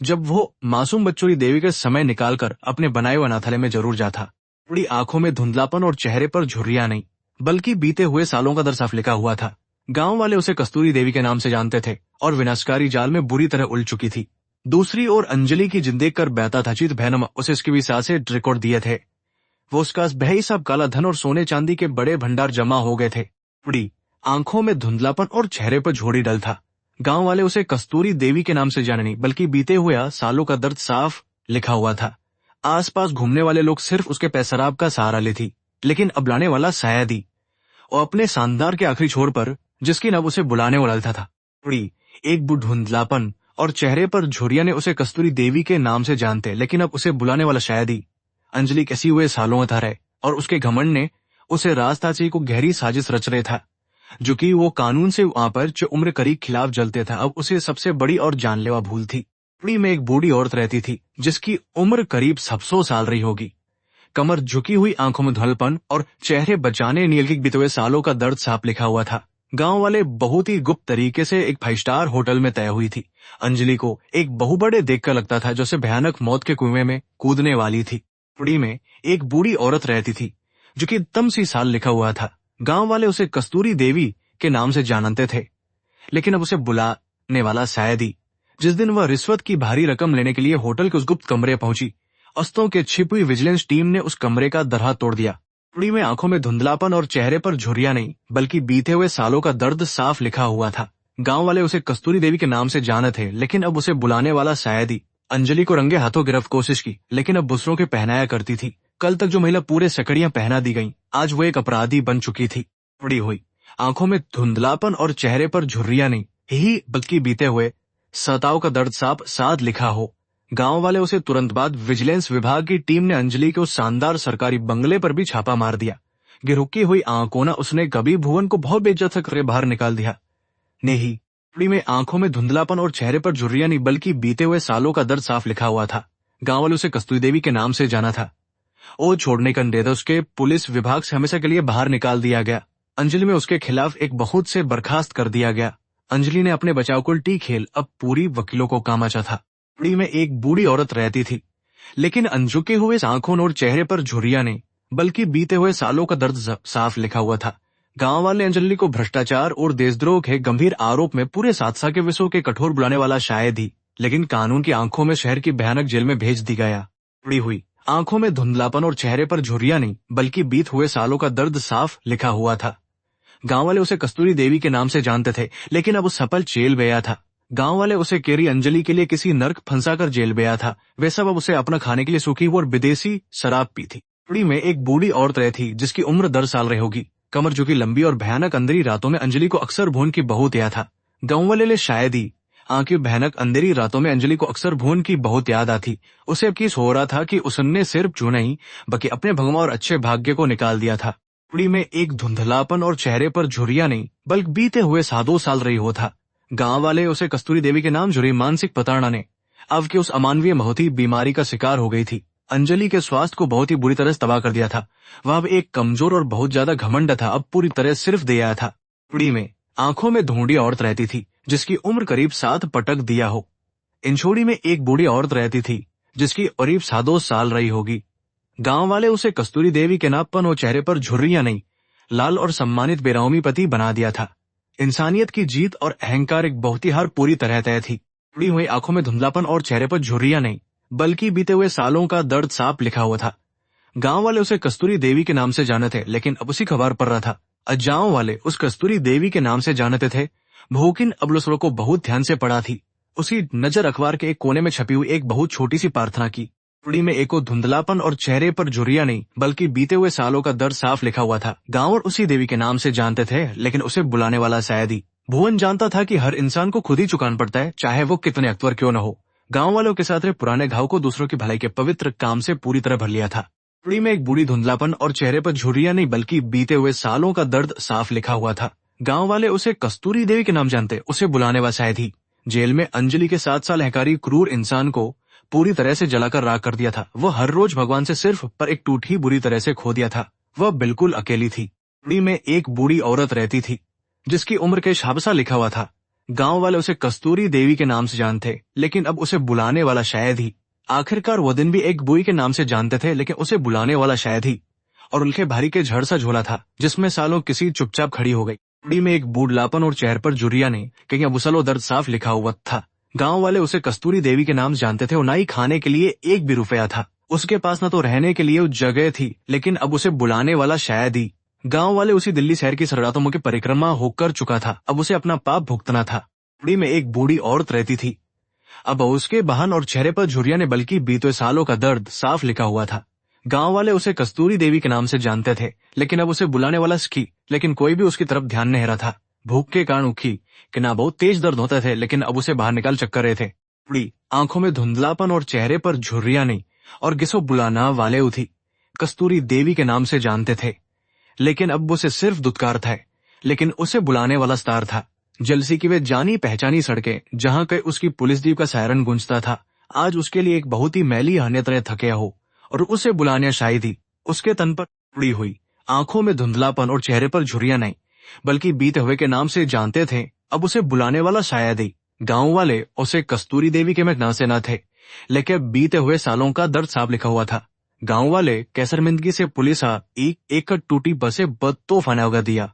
जब वो मासूम बच्चों की देवी के समय निकालकर अपने बनाए हुए अनाथालय में जरूर जाता। पूरी आंखों में धुंधलापन और चेहरे पर झुर्रियां नहीं बल्कि बीते हुए सालों का दर्द साफ लिखा हुआ था। गांव वाले उसे कस्तूरी देवी के नाम से जानते थे और विनाशकारी जाल में बुरी तरह उलझ चुकी थी। दूसरी ओर अंजलि की जिंदगी कर बहता था चित भैनम उसे इसके भी सासे रिकॉर्ड दिए थे। वो उसका बेही सब काला धन और सोने चांदी के बड़े भंडार जमा हो गए थे। पुड़ी आंखों में धुंधलापन और चेहरे पर झोड़ी डल था। गांव वाले उसे कस्तूरी देवी के नाम से जाने नहीं बल्कि बीते हुए सालों का दर्द साफ लिखा हुआ था। आसपास घूमने वाले लोग सिर्फ उसके पैसराब का सहारा ले थी, लेकिन अब लाने वाला शायद ही। और अपने शानदार के आखिरी छोर पर जिसकी नब उसे बुलाने वाला था। पुड़ी एक बुढ़ धुंधलापन और चेहरे पर झुर्रियां ने उसे कस्तूरी देवी के नाम से जानते, लेकिन अब उसे बुलाने वाला शायद ही। अंजलि कैसी हुए सालों में था रहे और उसके घमंड ने उसे राजताची को गहरी साजिश रच रहे था, जो कि वो कानून से वहां पर जो उम्र करीब खिलाफ जलते था। अब उसे सबसे बड़ी और जानलेवा भूल थी। पुड़ी में एक बूढ़ी औरत रहती थी, जिसकी उम्र करीब 100 साल रही होगी। कमर झुकी हुई, आंखों में धुंधलापन और चेहरे बचाने नील के बीते हुए सालों का दर्द साफ लिखा हुआ था। गांव वाले बहुत ही गुप्त तरीके से एक 5 स्टार होटल में तय हुई थी। अंजलि को एक बहुबड़े देखकर लगता था, जैसे भयानक मौत के कुएं में कूदने वाली थी। पुड़ी में एक बूढ़ी औरत रहती थी, जो कि तमसी साल लिखा हुआ था। गांव वाले उसे कस्तूरी देवी के नाम से जानते थे, लेकिन अब उसे बुलाने वाला शायद ही। जिस दिन वह रिश्वत की भारी रकम लेने के लिए होटल के उस गुप्त कमरे पहुंची, अस्तों के छिपी हुई विजिलेंस टीम ने उस कमरे का दरहा तोड़ दिया। पुड़ी में आंखों में धुंधलापन और चेहरे पर झुर्रियां नहीं बल्कि बीते हुए सालों का दर्द साफ लिखा हुआ था। गांव वाले उसे कस्तूरी देवी के नाम से जाने थे, लेकिन अब उसे बुलाने वाला शायद ही। अंजलि को रंगे हाथों गिरफ्त कोशिश की, लेकिन अब दूसरों के पहनाया करती थी। कल तक जो महिला पूरे सकड़ियां पहना दी गईं, आज वो एक अपराधी बन चुकी थी। पड़ी हुई आंखों में धुंधलापन और चेहरे पर झुर्रियां नहीं ही बल्कि बीते हुए सताव का दर्द साफ साथ लिखा हो। गांव वाले उसे तुरंत बाद विजिलेंस विभाग की टीम ने अंजलि के उस शानदार सरकारी बंगले पर भी छापा मार दिया। गिरुकी हुई आंखों न उसने कभी भुवन को बहुत बेइज्जत करके बाहर निकाल दिया। नहीं, पुड़ी में आंखों में धुंधलापन और चेहरे पर झुर्रियां नहीं बल्कि बीते हुए सालों का दर्द साफ लिखा हुआ था। गांव वाले उसे कस्तूरी देवी के नाम से जाना था। वो छोड़ने का निर्देश उसके पुलिस विभाग से हमेशा के लिए बाहर निकाल दिया गया। अंजलि में उसके खिलाफ एक बहुत से बर्खास्त कर दिया गया। अंजलि ने अपने बचाव को टी खेल अब पूरी वकीलों को काम आचा था। पुड़ी में एक बूढ़ी औरत रहती थी, लेकिन अनझुके हुए आंखों और चेहरे पर झुर्रियां नहीं बल्कि बीते हुए सालों का दर्द साफ लिखा हुआ था। गांव वाले अंजलि को भ्रष्टाचार और देशद्रोह के गंभीर आरोप में पूरे 7 के विषयों के कठोर बुलाने वाला शायद ही, लेकिन कानून की आंखों में शहर की भयानक जेल में भेज दी गया। पुड़ी हुई आंखों में धुंधलापन और चेहरे पर झुर्रियां नहीं बल्कि बीत हुए सालों का दर्द साफ लिखा हुआ था। गांव वाले उसे कस्तूरी देवी के नाम से जानते थे, लेकिन अब वो सफल जेल गया था। गांव वाले उसे केरी अंजलि के लिए किसी नर्क फंसाकर जेल में आया था। वे सब अब उसे अपना खाने के लिए सूखी और विदेशी शराब पी थी। पुरी में एक बूढ़ी औरत रहती जिसकी उम्र 10 साल रही होगी। कमर झुकी लंबी और भयानक अंधेरी रातों में अंजलि को अक्सर भून की बहुत याद था। गाँव वाले ले शायद ही आंखें भयानक अंधेरी रातों में अंजलि को अक्सर भून की बहुत याद आती। उसे अब किस हो रहा था कि उसने सिर्फ जो नहीं बल्कि अपने भगवान और अच्छे भाग्य को निकाल दिया था। पुरी में एक धुंधलापन और चेहरे पर झुर्रियां नहीं बल्कि बीते हुए 7 साल रही हो था। गांव वाले उसे कस्तूरी देवी के नाम जुड़ी मानसिक प्रताड़ना ने अब की उस अमानवीय महती बीमारी का शिकार हो गई थी। अंजलि के स्वास्थ्य को बहुत ही बुरी तरह से तबाह कर दिया था। वह अब एक कमजोर और बहुत ज्यादा घमंड था, अब पूरी तरह सिर्फ दे आया था। पुरी में आंखों में धुंधली औरत रहती थी जिसकी उम्र करीब 7 पटक दिया हो। इंछोड़ी में एक बूढ़ी औरत रहती थी जिसकी करीब 7 साल रही होगी। गांव वाले उसे कस्तूरी देवी के नापपन और चेहरे पर झुर्रियां नहीं लाल और सम्मानित बेरहमी पति बना दिया था। इंसानियत की जीत और अहंकार एक बहुत ही हार पूरी तरह तय थी। उड़ी हुई आंखों में धुंधलापन और चेहरे पर झुर्रियां नहीं बल्कि बीते हुए सालों का दर्द साफ लिखा हुआ था। गांव वाले उसे कस्तूरी देवी के नाम से जानते थे, लेकिन अब उसी खबर पर रहा था। अजाओं वाले उस कस्तूरी देवी के नाम से जानते थे। भूकिन अबलसरों को बहुत ध्यान से पढ़ा थी। उसी नजर अखबार के एक कोने में छपी हुई एक बहुत छोटी सी प्रार्थना की। पुड़ी में एको धुंधलापन और चेहरे पर झुर्रियां नहीं बल्कि बीते हुए सालों का दर्द साफ लिखा हुआ था। गांव और उसी देवी के नाम से जानते थे, लेकिन उसे बुलाने वाला शायद ही भुवन जानता था कि हर इंसान को खुद ही चुकाना पड़ता है, चाहे वो कितने अकबर क्यों न हो। गांव वालों के साथ पुराने घाव को दूसरों की भलाई के पवित्र काम से पूरी तरह भर लिया था। पुड़ी में एक बूढ़ी धुंधलापन और चेहरे पर झुर्रियां नहीं बल्कि बीते हुए सालों का दर्द साफ लिखा हुआ था। गांव वाले उसे कस्तूरी देवी के नाम जानते, उसे बुलाने वाला शायद ही जेल में अंजलि के 7 साल अहंकारी क्रूर इंसान को पूरी तरह से जलाकर राख कर दिया था। वो हर रोज भगवान से सिर्फ पर एक टूट ही बुरी तरह से खो दिया था। वह बिल्कुल अकेली थी। पुड़ी में एक बूढ़ी औरत रहती थी जिसकी उम्र के हाबसा लिखा हुआ था। गांव वाले उसे कस्तूरी देवी के नाम से जानते, लेकिन अब उसे बुलाने वाला शायद ही। आखिरकार वो दिन भी एक बुई के नाम से जानते थे, लेकिन उसे बुलाने वाला शायद ही। और उनके भारी के झड़ सा झोला था जिसमें सालों किसी चुपचाप खड़ी हो गई। पुड़ी में एक बूढ़लापन और चेहरे पर झुर्रियां नहीं कहीं अब उसल दर्द साफ लिखा हुआ था। गांव वाले उसे कस्तूरी देवी के नाम जानते थे और ना ही खाने के लिए एक भी रुपया था। उसके पास न तो रहने के लिए जगह थी, लेकिन अब उसे बुलाने वाला शायद ही। गांव वाले उसी दिल्ली शहर की सररातों की परिक्रमा होकर चुका था, अब उसे अपना पाप भुगतना था। पुड़ी में एक बूढ़ी औरत रहती थी। अब उसके बहन और चेहरे पर झुर्रियां ने बल्कि बीते सालों का दर्द साफ लिखा हुआ था। गांव वाले उसे कस्तूरी देवी के नाम से जानते थे, लेकिन अब उसे बुलाने वाला सखी, लेकिन कोई भी उसकी तरफ ध्यान नहीं रहा था। भूख के कारण उखी कि ना बहुत तेज दर्द होते थे, लेकिन अब उसे बाहर निकाल चक्कर रहे थे। पुड़ी आंखों में धुंधलापन और चेहरे पर झुर्रियां नहीं और गिसो बुलाना वाले उठी कस्तूरी देवी के नाम से जानते थे, लेकिन अब उसे सिर्फ दुत्कार था, लेकिन उसे बुलाने वाला स्टार था। जलसी की वे जानी पहचानी सड़कें जहां कहीं उसकी पुलिस जीप का सायरन गूंजता था, आज उसके लिए एक बहुत ही मैली हानियत तरह थके हो। और उसे बुलाने शायद ही उसके तन पर पुड़ी हुई आंखों में धुंधलापन और चेहरे पर झुर्रियां नहीं बल्कि बीते हुए के नाम से जानते थे, अब उसे बुलाने वाला शायद ही। गांव वाले उसे कस्तूरी देवी के नाम से न थे, लेकिन बीते हुए सालों का दर्द साफ लिखा हुआ था। गांव वाले कैसरमिंदगी से पुलिस एक टूटी बसे बदतोफाना होगा दिया।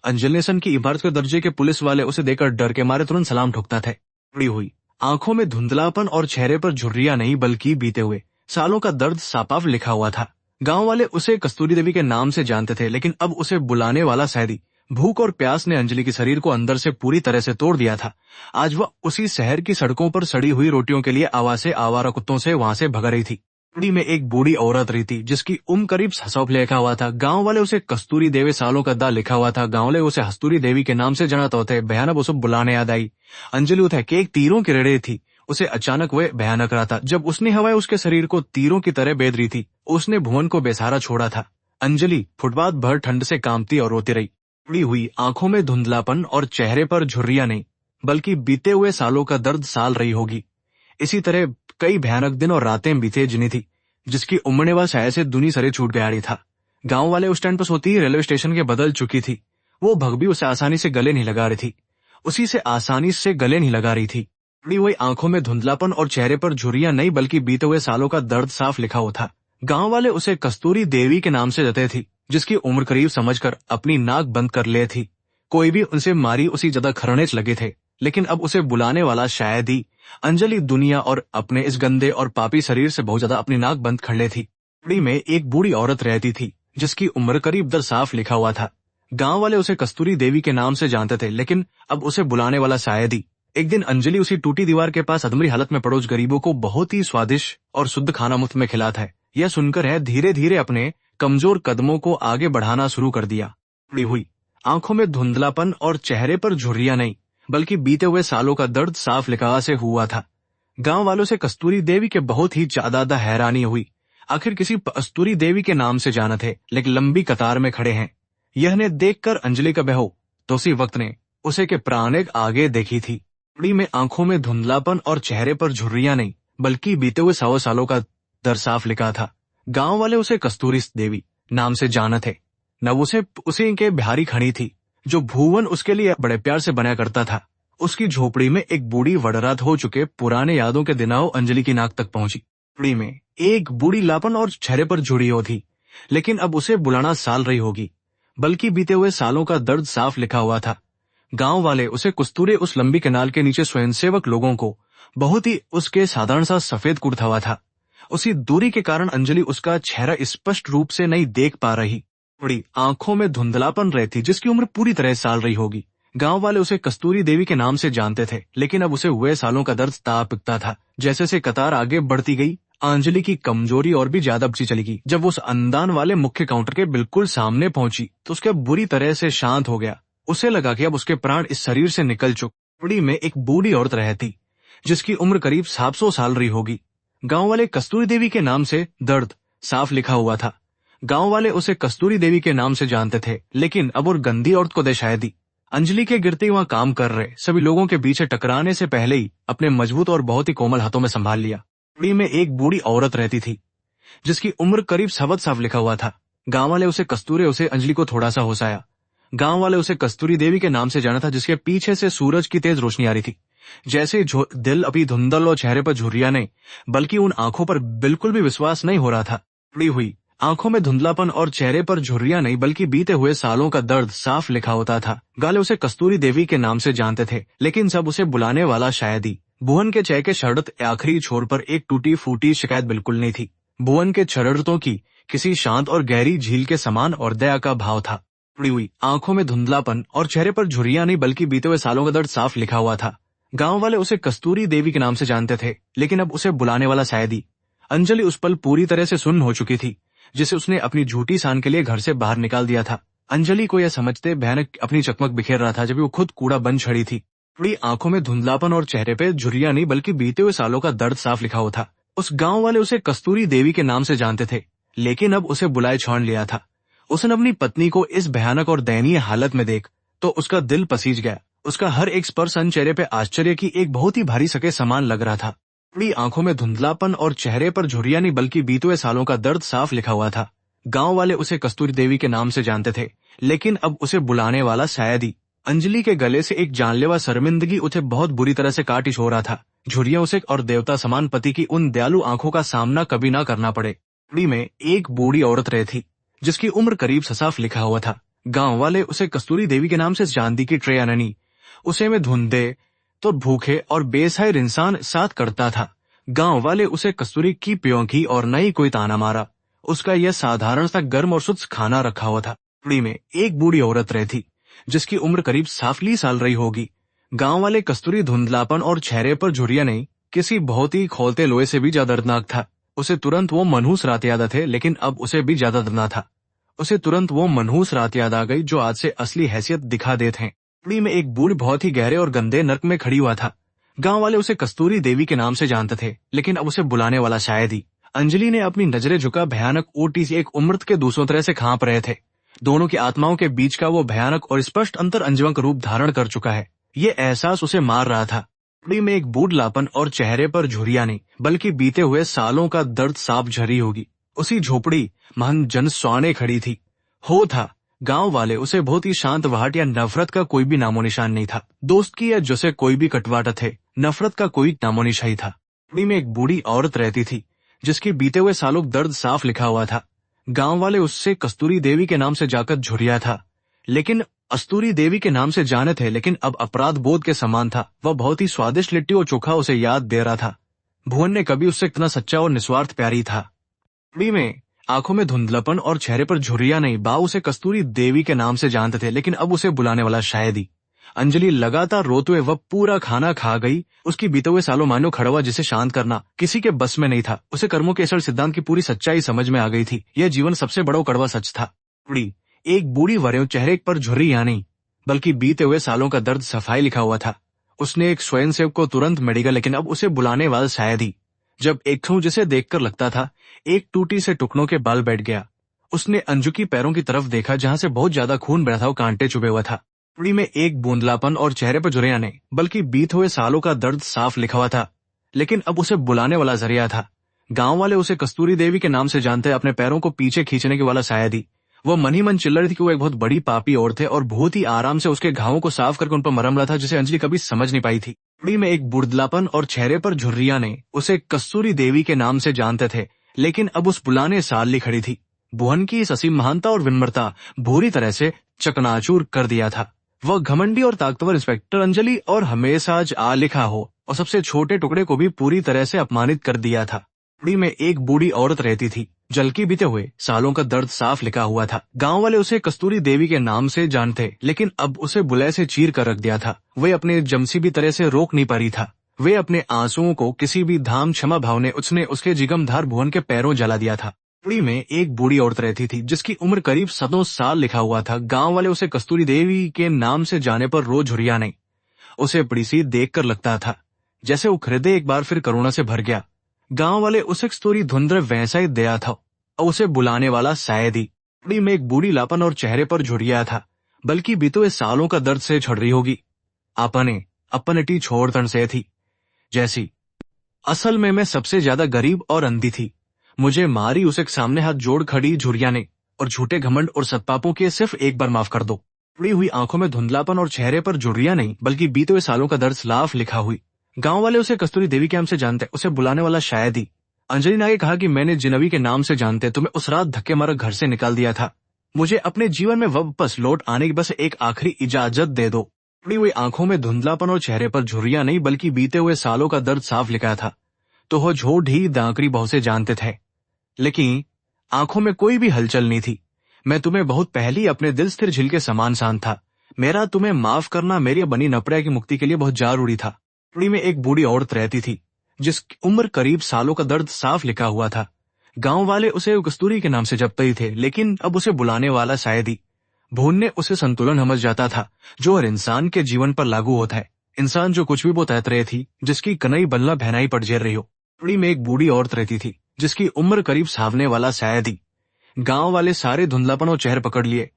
अंजलिसन की इमारत के दर्जे के पुलिस वाले उसे देखकर डर के मारे तुरंत सलाम ठोकता थे। पुड़ी हुई आंखों में धुंधलापन और चेहरे पर झुर्रियां नहीं बल्कि बीते हुए सालों का दर्द साफ लिखा हुआ था। गांव वाले उसे कस्तूरी देवी के नाम से जानते थे, लेकिन अब उसे बुलाने वाला शायद ही। भूख और प्यास ने अंजलि के शरीर को अंदर से पूरी तरह से तोड़ दिया था। आज वह उसी शहर की सड़कों पर सड़ी हुई रोटियों के लिए आवारा कुत्तों से वहां से भगा रही थी। पुड़ी में एक बूढ़ी औरत रही थी जिसकी उम्र करीब 100 लिखा हुआ था। गांव वाले उसे कस्तूरी देवी सालों का दा लिखा हुआ था। गांव वाले उसे हस्तूरी देवी के नाम से जानते होते। भयानक उसे बुलाने याद आई। अंजलि उठे कि एक तीरों की रेड़े थी। उसे अचानक वह भयानक रहा था जब उसने हवाएं उसके शरीर को तीरों की तरह बेद रही थी। उसने भुवन को बेसहारा छोड़ा था। अंजलि फुटपाथ भर ठंड से कांपती और रोती रही। पुड़ी हुई आंखों में धुंधलापन और चेहरे पर झुर्रियां नहीं बल्कि बीते हुए सालों का दर्द साल रही होगी। इसी तरह कई भयानक दिन और रातें बीते जिनी थी जिसकी उमड़ने वाला साया से दुनी सरे छूट गया था। गांव वाले उस स्टैंड पर सोती रेलवे स्टेशन के बदल चुकी थी। वो भग भी उसे आसानी से गले नहीं लगा रही थी, उसी से आसानी से गले नहीं लगा रही थी। पुड़ी हुई आंखों में धुंधलापन और चेहरे पर झुर्रियां नहीं बल्कि बीते हुए सालों का दर्द साफ लिखा हुआ था। गांव वाले उसे कस्तूरी देवी के नाम से जते थी, जिसकी उम्र करीब समझकर अपनी नाक बंद कर ले थी। कोई भी उनसे मारी उसी ज्यादा खरनेच लगे थे, लेकिन अब उसे बुलाने वाला शायद ही। अंजलि दुनिया और अपने इस गंदे और पापी शरीर से बहुत ज्यादा अपनी नाक बंद कर ले थी। पुड़ी में एक बूढ़ी औरत रहती थी जिसकी उम्र करीब 10 साफ लिखा हुआ था। गांव वाले उसे कस्तूरी देवी के नाम से जानते थे, लेकिन अब उसे बुलाने वाला शायद ही। एक दिन अंजलि उसी टूटी दीवार के पास अधमरी हालत में पड़ोस गरीबों को बहुत ही स्वादिष्ट और शुद्ध खाना मुफ्त में खिलाता है। यह सुनकर है धीरे धीरे अपने कमजोर कदमों को आगे बढ़ाना शुरू कर दिया। पड़ी हुई आंखों में धुंधलापन और चेहरे पर झुर्रियां नहीं बल्कि बीते हुए सालों का दर्द साफ लिखा से हुआ था। गांव वालों से कस्तूरी देवी के बहुत ही ज्यादा हैरानी हुई। आखिर किसी कस्तूरी देवी के नाम से जाना थे, लेकिन लंबी कतार में खड़े हैं। यह ने देखकर अंजलि का बहू तो उसी वक्त ने उसे के प्राण एक आगे देखी थी। पड़ी में आंखों में धुंधलापन और चेहरे पर झुर्रियां नहीं बल्कि बीते हुए 100 सालों का दर्द साफ लिखा था। गांव वाले उसे कस्तूरी देवी नाम से जाना थे। न उसे के बिहारी खड़ी थी जो भुवन उसके लिए बड़े प्यार से बनाया करता था। उसकी झोपड़ी में एक बूढ़ी वडरात हो चुके पुराने यादों के दिनाव अंजलि की नाक तक पहुंची। झोपड़ी में एक बूढ़ी लापन और चेहरे पर जुड़ी हो थी, लेकिन अब उसे बुलाना साल रही होगी बल्कि बीते हुए सालों का दर्द साफ लिखा हुआ था। गांव वाले उसे कस्तूरे उस लंबी कनाल के नीचे स्वयंसेवक लोगों को बहुत ही उसके साधारण सा सफेद कुर्ता हुआ था। उसी दूरी के कारण अंजलि उसका चेहरा स्पष्ट रूप से नहीं देख पा रही। बड़ी आंखों में धुंधलापन रहती जिसकी उम्र पूरी तरह साल रही होगी। गांव वाले उसे कस्तूरी देवी के नाम से जानते थे, लेकिन अब उसे हुए सालों का दर्द तापता था। जैसे से कतार आगे बढ़ती गई, अंजलि की कमजोरी और भी ज्यादा बढ़ती चली गई। जब वो उस अंदान वाले मुख्य काउंटर के बिल्कुल सामने पहुंची तो उसका बुरी तरह से शांत हो गया। उसे लगा कि अब उसके प्राण इस शरीर से निकल चुके। बड़ी में एक बूढ़ी औरत रहती जिसकी उम्र करीब 700 साल रही होगी। गांव वाले कस्तूरी देवी के नाम से दर्द साफ लिखा हुआ था। गांव वाले उसे कस्तूरी देवी के नाम से जानते थे, लेकिन अब और गंदी औरत को दे दी। अंजलि के गिरते वहां काम कर रहे सभी लोगों के पीछे टकराने से पहले ही अपने मजबूत और बहुत ही कोमल हाथों में संभाल लिया। बड़ी में एक बूढ़ी औरत रहती थी जिसकी उम्र करीब 7 साफ लिखा हुआ था। गांव वाले उसे अंजलि को थोड़ा सा होसाया। गांव वाले उसे कस्तूरी देवी के नाम से जाना था, जिसके पीछे से सूरज की तेज रोशनी आ रही थी। जैसे दिल अभी धुंधल और चेहरे पर झुर्रियां नहीं बल्कि उन आंखों पर बिल्कुल भी विश्वास नहीं हो रहा था। पड़ी हुई आंखों में धुंधलापन और चेहरे पर झुर्रियां नहीं बल्कि बीते हुए सालों का दर्द साफ लिखा होता था। गाले उसे कस्तूरी देवी के नाम से जानते थे, लेकिन सब उसे बुलाने वाला शायद ही। भुवन के चय के शरत आखिरी छोर पर एक टूटी फूटी शिकायत बिल्कुल नहीं थी। भुवन के शरतों की किसी शांत और गहरी झील के समान और दया का भाव था। पड़ी हुई आंखों में धुंधलापन और चेहरे पर झुर्रियां नहीं बल्कि बीते हुए सालों का दर्द साफ लिखा हुआ था। गांव वाले उसे कस्तूरी देवी के नाम से जानते थे, लेकिन अब उसे बुलाने वाला शायद ही। अंजलि उस पल पूरी तरह से सुन्न हो चुकी थी जिसे उसने अपनी झूठी शान के लिए घर से बाहर निकाल दिया था। अंजलि को यह समझते भयानक अपनी चकमक बिखेर रहा था जब वो खुद कूड़ा बन छड़ी थी। बड़ी आंखों में धुंधलापन और चेहरे पे झुर्रियां नहीं बल्कि बीते हुए सालों का दर्द साफ लिखा हुआ था। उस गांव वाले उसे कस्तूरी देवी के नाम से जानते थे, लेकिन अब उसे बुलाए छोड़ लिया था। उसने अपनी पत्नी को इस भयानक और दयनीय हालत में देख तो उसका दिल पसीज गया। उसका हर एक स्पर्श चेहरे पे आश्चर्य की एक बहुत ही भारी सके समान लग रहा था। बड़ी आंखों में धुंधलापन और चेहरे पर झुर्रियां नहीं बल्कि बीते हुए सालों का दर्द साफ लिखा हुआ था। गांव वाले उसे कस्तूरी देवी के नाम से जानते थे, लेकिन अब उसे बुलाने वाला शायद ही। अंजलि के गले से एक जानलेवा शर्मिंदगी उसे बहुत बुरी तरह से काट हो रहा था। झुर्रियां उसे और देवता समान पति की उन दयालु आंखों का सामना कभी ना करना पड़े। बड़ी में एक बूढ़ी औरत रहती जिसकी उम्र करीब साफ लिखा हुआ था। गांव वाले उसे कस्तूरी देवी के नाम से जानती की ट्रे अननी उसे में धुंधे तो भूखे और बेसहाय इंसान साथ करता था। गांव वाले उसे कस्तूरी की प्यों की और न ही कोई ताना मारा। उसका यह साधारण सा गर्म और शुद्ध खाना रखा हुआ था। बड़ी में एक बूढ़ी औरत रहती जिसकी उम्र करीब साफली साल रही होगी। गांव वाले कस्तूरी धुंधलापन और चेहरे पर झुर्रियां नहीं किसी बहुत ही खोलते लोहे से भी ज्यादा दर्दनाक था। उसे तुरंत वो मनहूस रात याद थे, लेकिन अब उसे भी ज्यादा दर्दनाक था। उसे तुरंत वो मनहूस रात याद आ गई जो आज से असली हैसियत दिखा देते हैं। बड़ी में एक बूढ़ बहुत ही गहरे और गंदे नर्क में खड़ी हुआ था। गांव वाले उसे कस्तूरी देवी के नाम से जानते थे, लेकिन अब उसे बुलाने वाला शायद ही। अंजलि ने अपनी नजरें झुका भयानक ओटी से एक उम्रत के दूसरों तरह से कांप रहे थे। दोनों की आत्माओं के बीच का वो भयानक और स्पष्ट अंतर अंजवंक रूप धारण कर चुका है। ये एहसास उसे मार रहा था। बड़ी में एक बूढ़लापन और चेहरे पर झुर्रियां नहीं बल्कि बीते हुए सालों का दर्द साफ झरी होगी। उसी झोपड़ी महान जन स्वाने खड़ी थी। हो था गांव वाले उसे बहुत ही शांत वहाट या नफरत का कोई भी नामो निशान नहीं था। दोस्त की या जैसे कोई भी कटवाटा थे, नफरत का कोई नामो निशान ही था। बड़ी में एक बूढ़ी औरत रहती थी जिसके बीते हुए सालों दर्द साफ लिखा हुआ था। गांव वाले उससे कस्तूरी देवी के नाम से जाकर झुर्रिया था, लेकिन कस्तूरी देवी के नाम से जाने थे, लेकिन अब अपराध बोध के समान था। वह बहुत ही स्वादिष्ट लिट्टी और चोखा उसे याद दे रहा था। भुवन ने कभी उससे इतना सच्चा और निस्वार्थ प्यारी था। बड़ी में आंखों में धुंधलापन और चेहरे पर झुर्रियां नहीं बा उसे कस्तूरी देवी के नाम से जानते थे, लेकिन अब उसे बुलाने वाला शायद ही। अंजलि लगातार रोते हुए वह पूरा खाना खा गई। उसकी बीते हुए सालों मानो खड़ा हुआ जिसे शांत करना किसी के बस में नहीं था। उसे कर्मों के असल सिद्धांत की पूरी सच्चाई समझ में आ गई थी। यह जीवन सबसे बड़ा कड़वा सच था। बूढ़ी, एक बूढ़ी वरें चेहरे पर झुर्रियां नहीं बल्कि बीते हुए सालों का दर्द सफाई लिखा हुआ था। उसने एक स्वयंसेवक को तुरंत मेडिकल, लेकिन अब उसे बुलाने वाला शायद ही। जब एक जिसे देखकर लगता था एक टूटी से टुकड़ों के बाल बैठ गया। उसने अंजू की पैरों की तरफ देखा जहां से बहुत ज्यादा खून बह रहा था और कांटे चुभे हुआ था। पुड़ी में एक बूंदलापन और चेहरे पर झुर्रियां नहीं बल्कि बीत हुए सालों का दर्द साफ लिखा हुआ था। लेकिन अब उसे बुलाने वाला जरिया था। गांव वाले उसे कस्तूरी देवी के नाम से जानते, अपने पैरों को पीछे खींचने के वाला शायद ही। वो मन ही मन चिल्ला रही थी कि वो एक बहुत बड़ी पापी औरत है और बहुत ही आराम से उसके घावों को साफ करके उन पर मरम रहा था, जिसे अंजलि कभी समझ नहीं पाई थी। पुड़ी में एक बुर्दलापन और चेहरे पर झुर्रियां ने उसे कस्तूरी देवी के नाम से जानते थे, लेकिन अब उस बुलाने साल ली खड़ी थी। भुवन की इस असीम महानता और विनम्रता बुरी तरह से चकनाचूर कर दिया था। वह घमंडी और ताकतवर इंस्पेक्टर अंजलि और हमेशा आज आ लिखा हो और सबसे छोटे टुकड़े को भी पूरी तरह से अपमानित कर दिया था। पुड़ी में एक बूढ़ी औरत रहती थी। जलकी बीते हुए सालों का दर्द साफ लिखा हुआ था। गांव वाले उसे कस्तूरी देवी के नाम से जानते, लेकिन अब उसे बुलय से चीर कर रख दिया था। वे अपने जमसी भी तरह से रोक नहीं पा रही था। वे अपने आंसुओं को किसी भी धाम क्षमा भाव ने उसने उसके जिगमधार भुवन के पैरों जला दिया था। पुड़ी में एक बूढ़ी औरत रहती थी जिसकी उम्र करीब 7 साल लिखा हुआ था। गांव वाले उसे कस्तूरी देवी के नाम से जाने पर रोज झुर्रियां नहीं। उसे बड़ी सी देखकर लगता था जैसे वो हृदय एक बार फिर करुणा से भर गया। गांव वाले उसे कस्तूरी धुंधर वैसा ही दया था और उसे बुलाने वाला शायद ही। पुड़ी में एक बूढ़ी लापन और चेहरे पर झुर्रिया था, बल्कि बीते हुए सालों का दर्द से छड़ रही होगी। आपने अपनटी छोड़तन से थी जैसी। असल में मैं सबसे ज्यादा गरीब और अंधी थी। मुझे मारी उसे सामने हाथ जोड़ खड़ी झुर्रियां ने और झूठे घमंड और सत्पापों के सिर्फ एक बार माफ कर दो। पुड़ी हुई आंखों में धुंधलापन और चेहरे पर झुर्रियां नहीं बल्कि बीते हुए सालों का दर्द साफ लिखा हुई। गांव वाले उसे कस्तूरी देवी के नाम से जानते, उसे बुलाने वाला शायद ही। अंजलि ने आगे कहा कि मैंने जिनवी के नाम से जानते तुम्हें उस रात धक्के मार घर से निकाल दिया था। मुझे अपने जीवन में वापस लौट आने की बस एक आखिरी इजाजत दे दो। पुड़ी हुई आंखों में धुंधलापन और चेहरे पर झुर्रियां नहीं बल्कि बीते हुए सालों का दर्द साफ लिखा था। तो वो झूठ ही दाकड़ी बहु से जानते थे, लेकिन आंखों में कोई भी हलचल नहीं थी। मैं तुम्हें बहुत पहले अपने दिल स्थिर झील के समान शांत था। मेरा तुम्हें माफ करना मेरी बनी नपड़िया की मुक्ति के लिए बहुत जरूरी था। पुड़ी में एक बूढ़ी औरत रहती थी जिसकी उम्र करीब सालों का दर्द साफ लिखा हुआ था। गांव वाले उसे कस्तूरी के नाम से जपते ही थे, लेकिन अब उसे बुलाने वाला शायद ही। भूनने उसे संतुलन समझ जाता था जो हर इंसान के जीवन पर लागू होता है। इंसान जो कुछ भी वो तैत रहे थी जिसकी कनई बल्ला बहनाई पड़ जेर रही हो। पुड़ी में एक बूढ़ी औरत रहती थी जिसकी उम्र करीब सावने वाला शायद ही। गांव वाले सारे धुंधलापन और चेहरे पकड़ लिए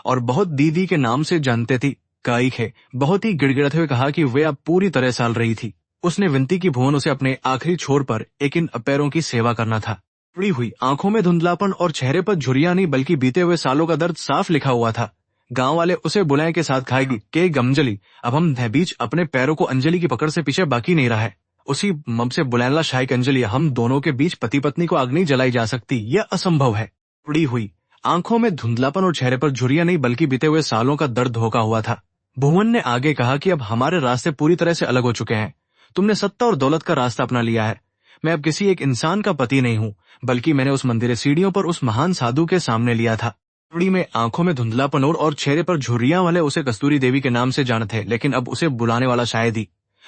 और बहुत दीदी के नाम से जानते थी। काई है बहुत ही गिड़गिड़ाते हुए कहा कि वे अब पूरी तरह साल रही थी। उसने विनती की भुवन उसे अपने आखिरी छोर पर एक इन पैरों की सेवा करना था। पुड़ी हुई आंखों में धुंधलापन और चेहरे पर झुर्रियां नहीं बल्कि बीते हुए सालों का दर्द साफ लिखा हुआ था। गांव वाले उसे बुलाए के साथ खाएगी के गमजली। अब हम बीच अपने पैरों को अंजलि की पकड़ से पीछे बाकी नहीं रहा है। उसी मब से बुलाने शायक अंजलि, हम दोनों के बीच पति पत्नी को आग नहीं जलाई जा सकती, यह असंभव है। पुड़ी हुई आंखों में धुंधलापन और चेहरे पर झुर्रियां नहीं बल्कि बीते हुए सालों का दर्द धोखा हुआ था। भुवन ने आगे कहा कि अब हमारे रास्ते पूरी तरह से अलग हो चुके हैं। तुमने सत्ता और दौलत का रास्ता अपना लिया है। मैं अब किसी एक इंसान का पति नहीं हूँ, बल्कि मैंने उस मंदिर सीढ़ियों पर उस महान साधु के सामने लिया था। पुड़ी में आंखों में धुंधलापन और चेहरे पर झुर्रियां वाले उसे कस्तूरी देवी के नाम से जानते थे, लेकिन अब उसे बुलाने वाला शायद ही।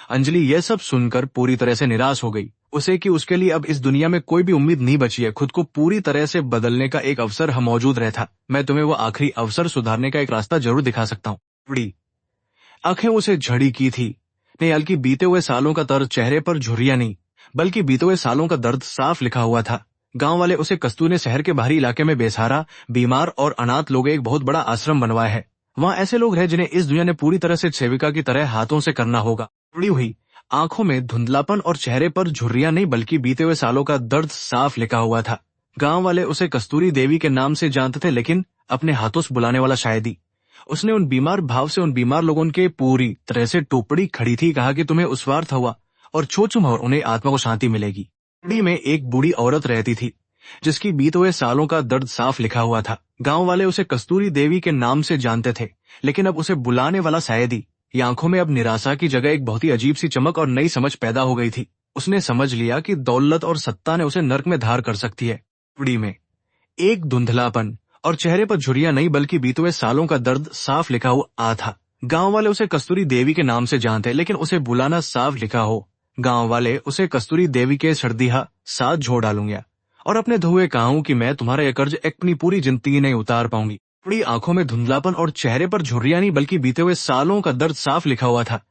अंजलि यह सब सुनकर पूरी तरह से निराश हो गई। उसे कि उसके लिए अब इस दुनिया में कोई भी उम्मीद नहीं बची है। खुद को पूरी तरह से बदलने का एक अवसर मौजूद रहता। मैं तुम्हें वो आखिरी अवसर सुधारने का एक रास्ता जरूर दिखा सकता हूँ। पुड़ी आंखें उसे झड़ी की थी, नहीं हल्की बीते हुए सालों का दर्द चेहरे पर झुर्रियां नहीं बल्कि बीते हुए सालों का दर्द साफ लिखा हुआ था। गांव वाले उसे कस्तूरी ने शहर के बाहरी इलाके में बेसहारा, बीमार और अनाथ लोग एक बहुत बड़ा आश्रम बनवाया है। वहाँ ऐसे लोग हैं जिन्हें इस दुनिया ने पूरी तरह से सेविका की तरह हाथों से करना होगा। पुड़ी हुई आंखों में धुंधलापन और चेहरे पर झुर्रियां नहीं बल्कि बीते हुए सालों का दर्द साफ लिखा हुआ था। गांव वाले उसे कस्तूरी देवी के नाम से जानते थे, लेकिन अपने हाथों से बुलाने वाला शायद ही। उसने उन बीमार भाव से उन बीमार लोगों के पूरी तरह से टोपड़ी खड़ी थी। कहा कि तुम्हें उस स्वार्थ हुआ और छोचुम और उन्हें आत्मा को शांति मिलेगी। पुड़ी में एक बूढ़ी औरत रहती थी जिसकी बीते हुए सालों का दर्द साफ लिखा हुआ था। गांव वाले उसे कस्तूरी देवी के नाम से जानते थे, लेकिन अब उसे बुलाने वाला शायद ही। ये आंखों में अब निराशा की जगह एक बहुत ही अजीब सी चमक और नई समझ पैदा हो गई थी। उसने समझ लिया कि दौलत और सत्ता ने उसे नर्क में धार कर सकती है। पुड़ी में एक धुंधलापन और चेहरे पर झुर्रियां नहीं बल्कि बीते हुए सालों का दर्द साफ लिखा हुआ था। गांव वाले उसे कस्तूरी देवी के नाम से जानते, लेकिन उसे बुलाना साफ लिखा हो। गांव वाले उसे कस्तूरी देवी के सर्दिहा साथ जोड़ डालूंगा और अपने धुए कहूं कि मैं तुम्हारा यह कर्ज अपनी पूरी जिंदगी नहीं उतार पाऊंगी। बड़ी आंखों में धुंधलापन और चेहरे पर झुर्रियां नहीं बल्कि बीते हुए सालों का दर्द साफ लिखा हुआ था।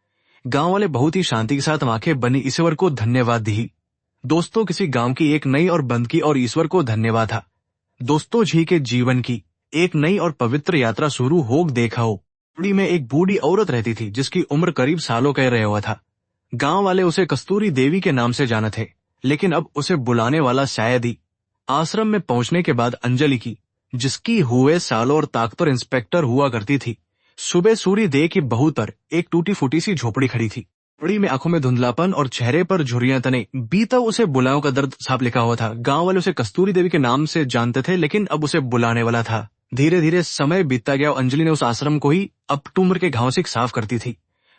गांव वाले बहुत ही शांति के साथ आंखें बनी ईश्वर को धन्यवाद दी। दोस्तों, किसी गांव की एक नई और बंदगी और ईश्वर को धन्यवाद था। दोस्तों जी के जीवन की एक नई और पवित्र यात्रा शुरू हो देखा हो। पुरी में एक बूढ़ी औरत रहती थी जिसकी उम्र करीब सालों कह रहे हुआ था। गांव वाले उसे कस्तूरी देवी के नाम से जाना थे, लेकिन अब उसे बुलाने वाला शायद ही। आश्रम में पहुंचने के बाद अंजलि की, जिसकी हुए सालों और ताकतवर इंस्पेक्टर हुआ करती थी, सुबह सूर्य दे की बहू पर एक टूटी फूटी सी झोपड़ी खड़ी थी। बड़ी में आंखों में धुंधलापन और चेहरे पर झुर्रियां तने बीता उसे बुलाओं का दर्द साफ लिखा हुआ था। गांव वाले उसे कस्तूरी देवी के नाम से जानते थे, लेकिन अब उसे बुलाने वाला था। धीरे धीरे समय बीतता गया और अंजलि ने उस आश्रम को ही अब टूमर के घाव से साफ करती थी।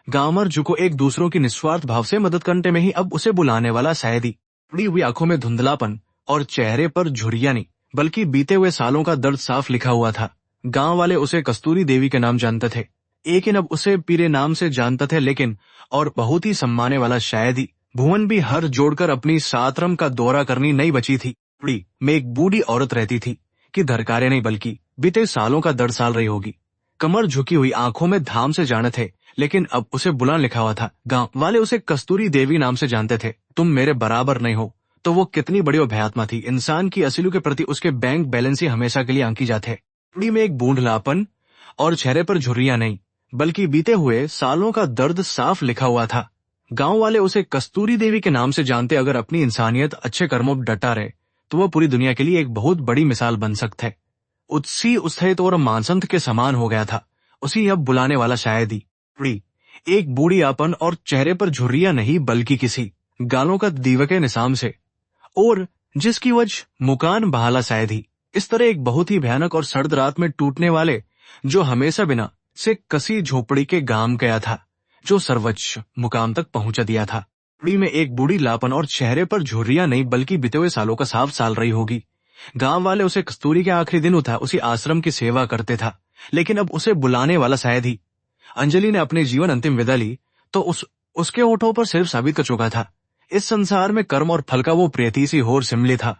गांवर जुको एक दूसरों की निस्वार्थ भाव से मदद करने में ही अब उसे बुलाने वाला शायद ही। बड़ी हुई आंखों में धुंधलापन और चेहरे पर झुर्रियां नहीं बल्कि बीते हुए सालों का दर्द साफ लिखा हुआ था। गांव वाले उसे कस्तूरी देवी के नाम जानते थे, लेकिन अब उसे पीरे नाम से जानते थे, लेकिन और बहुत ही सम्माने वाला शायद ही। भुवन भी हर जोड़कर अपनी सातरम का दौरा करनी नहीं बची थी। पुरी में एक बूढ़ी औरत रहती थी कि धरकारे नहीं बल्कि बीते सालों का दर्द साल रही होगी। कमर झुकी हुई, आंखों में धाम से जाने थे, लेकिन अब उसे बुलान लिखा हुआ था। गांव वाले उसे कस्तूरी देवी नाम से जानते थे। तुम मेरे बराबर नहीं हो। तो वो कितनी बड़ी भयात्मा थी। इंसान की असलियत के प्रति उसके बैंक बैलेंस ही हमेशा के लिए आंकी जाते। पुरी में एक बूढ़लापन और चेहरे पर झुर्रियां नहीं बल्कि बीते हुए सालों का दर्द साफ लिखा हुआ था। गांव वाले उसे कस्तूरी देवी के नाम से जानते। अगर अपनी इंसानियत अच्छे कर्मों पर डटा रहे तो वह पूरी दुनिया के लिए एक बहुत बड़ी मिसाल बन सकता है। उत्सी उत्साहित और मानसंत के समान हो गया था। उसी अब बुलाने वाला शायद ही। पुरी एक बूढ़ीपन और चेहरे पर झुर्रियां नहीं बल्कि किसी गालों का दीवके निशान से, और जिसकी वजह मुकान बहाला शायद ही। इस तरह एक बहुत ही भयानक और सर्द रात में टूटने वाले जो हमेशा बिना से कसी झोपड़ी के गांव गया था, जो सर्वोच्च मुकाम तक पहुंचा दिया था। पुरी में एक बूढ़ी लापन और चेहरे पर झुर्रियां नहीं बल्कि बीते हुए सालों का साफ साल रही होगी। गांव वाले उसे कस्तूरी के आखिरी दिन उठा उसी आश्रम की सेवा करते था, लेकिन अब उसे बुलाने वाला शायद ही। अंजलि ने अपने जीवन अंतिम विदा ली तो उसके होठों पर सिर्फ साबित कर चुका था, इस संसार में कर्म और फल का वो प्रेती सी होर सिमली था।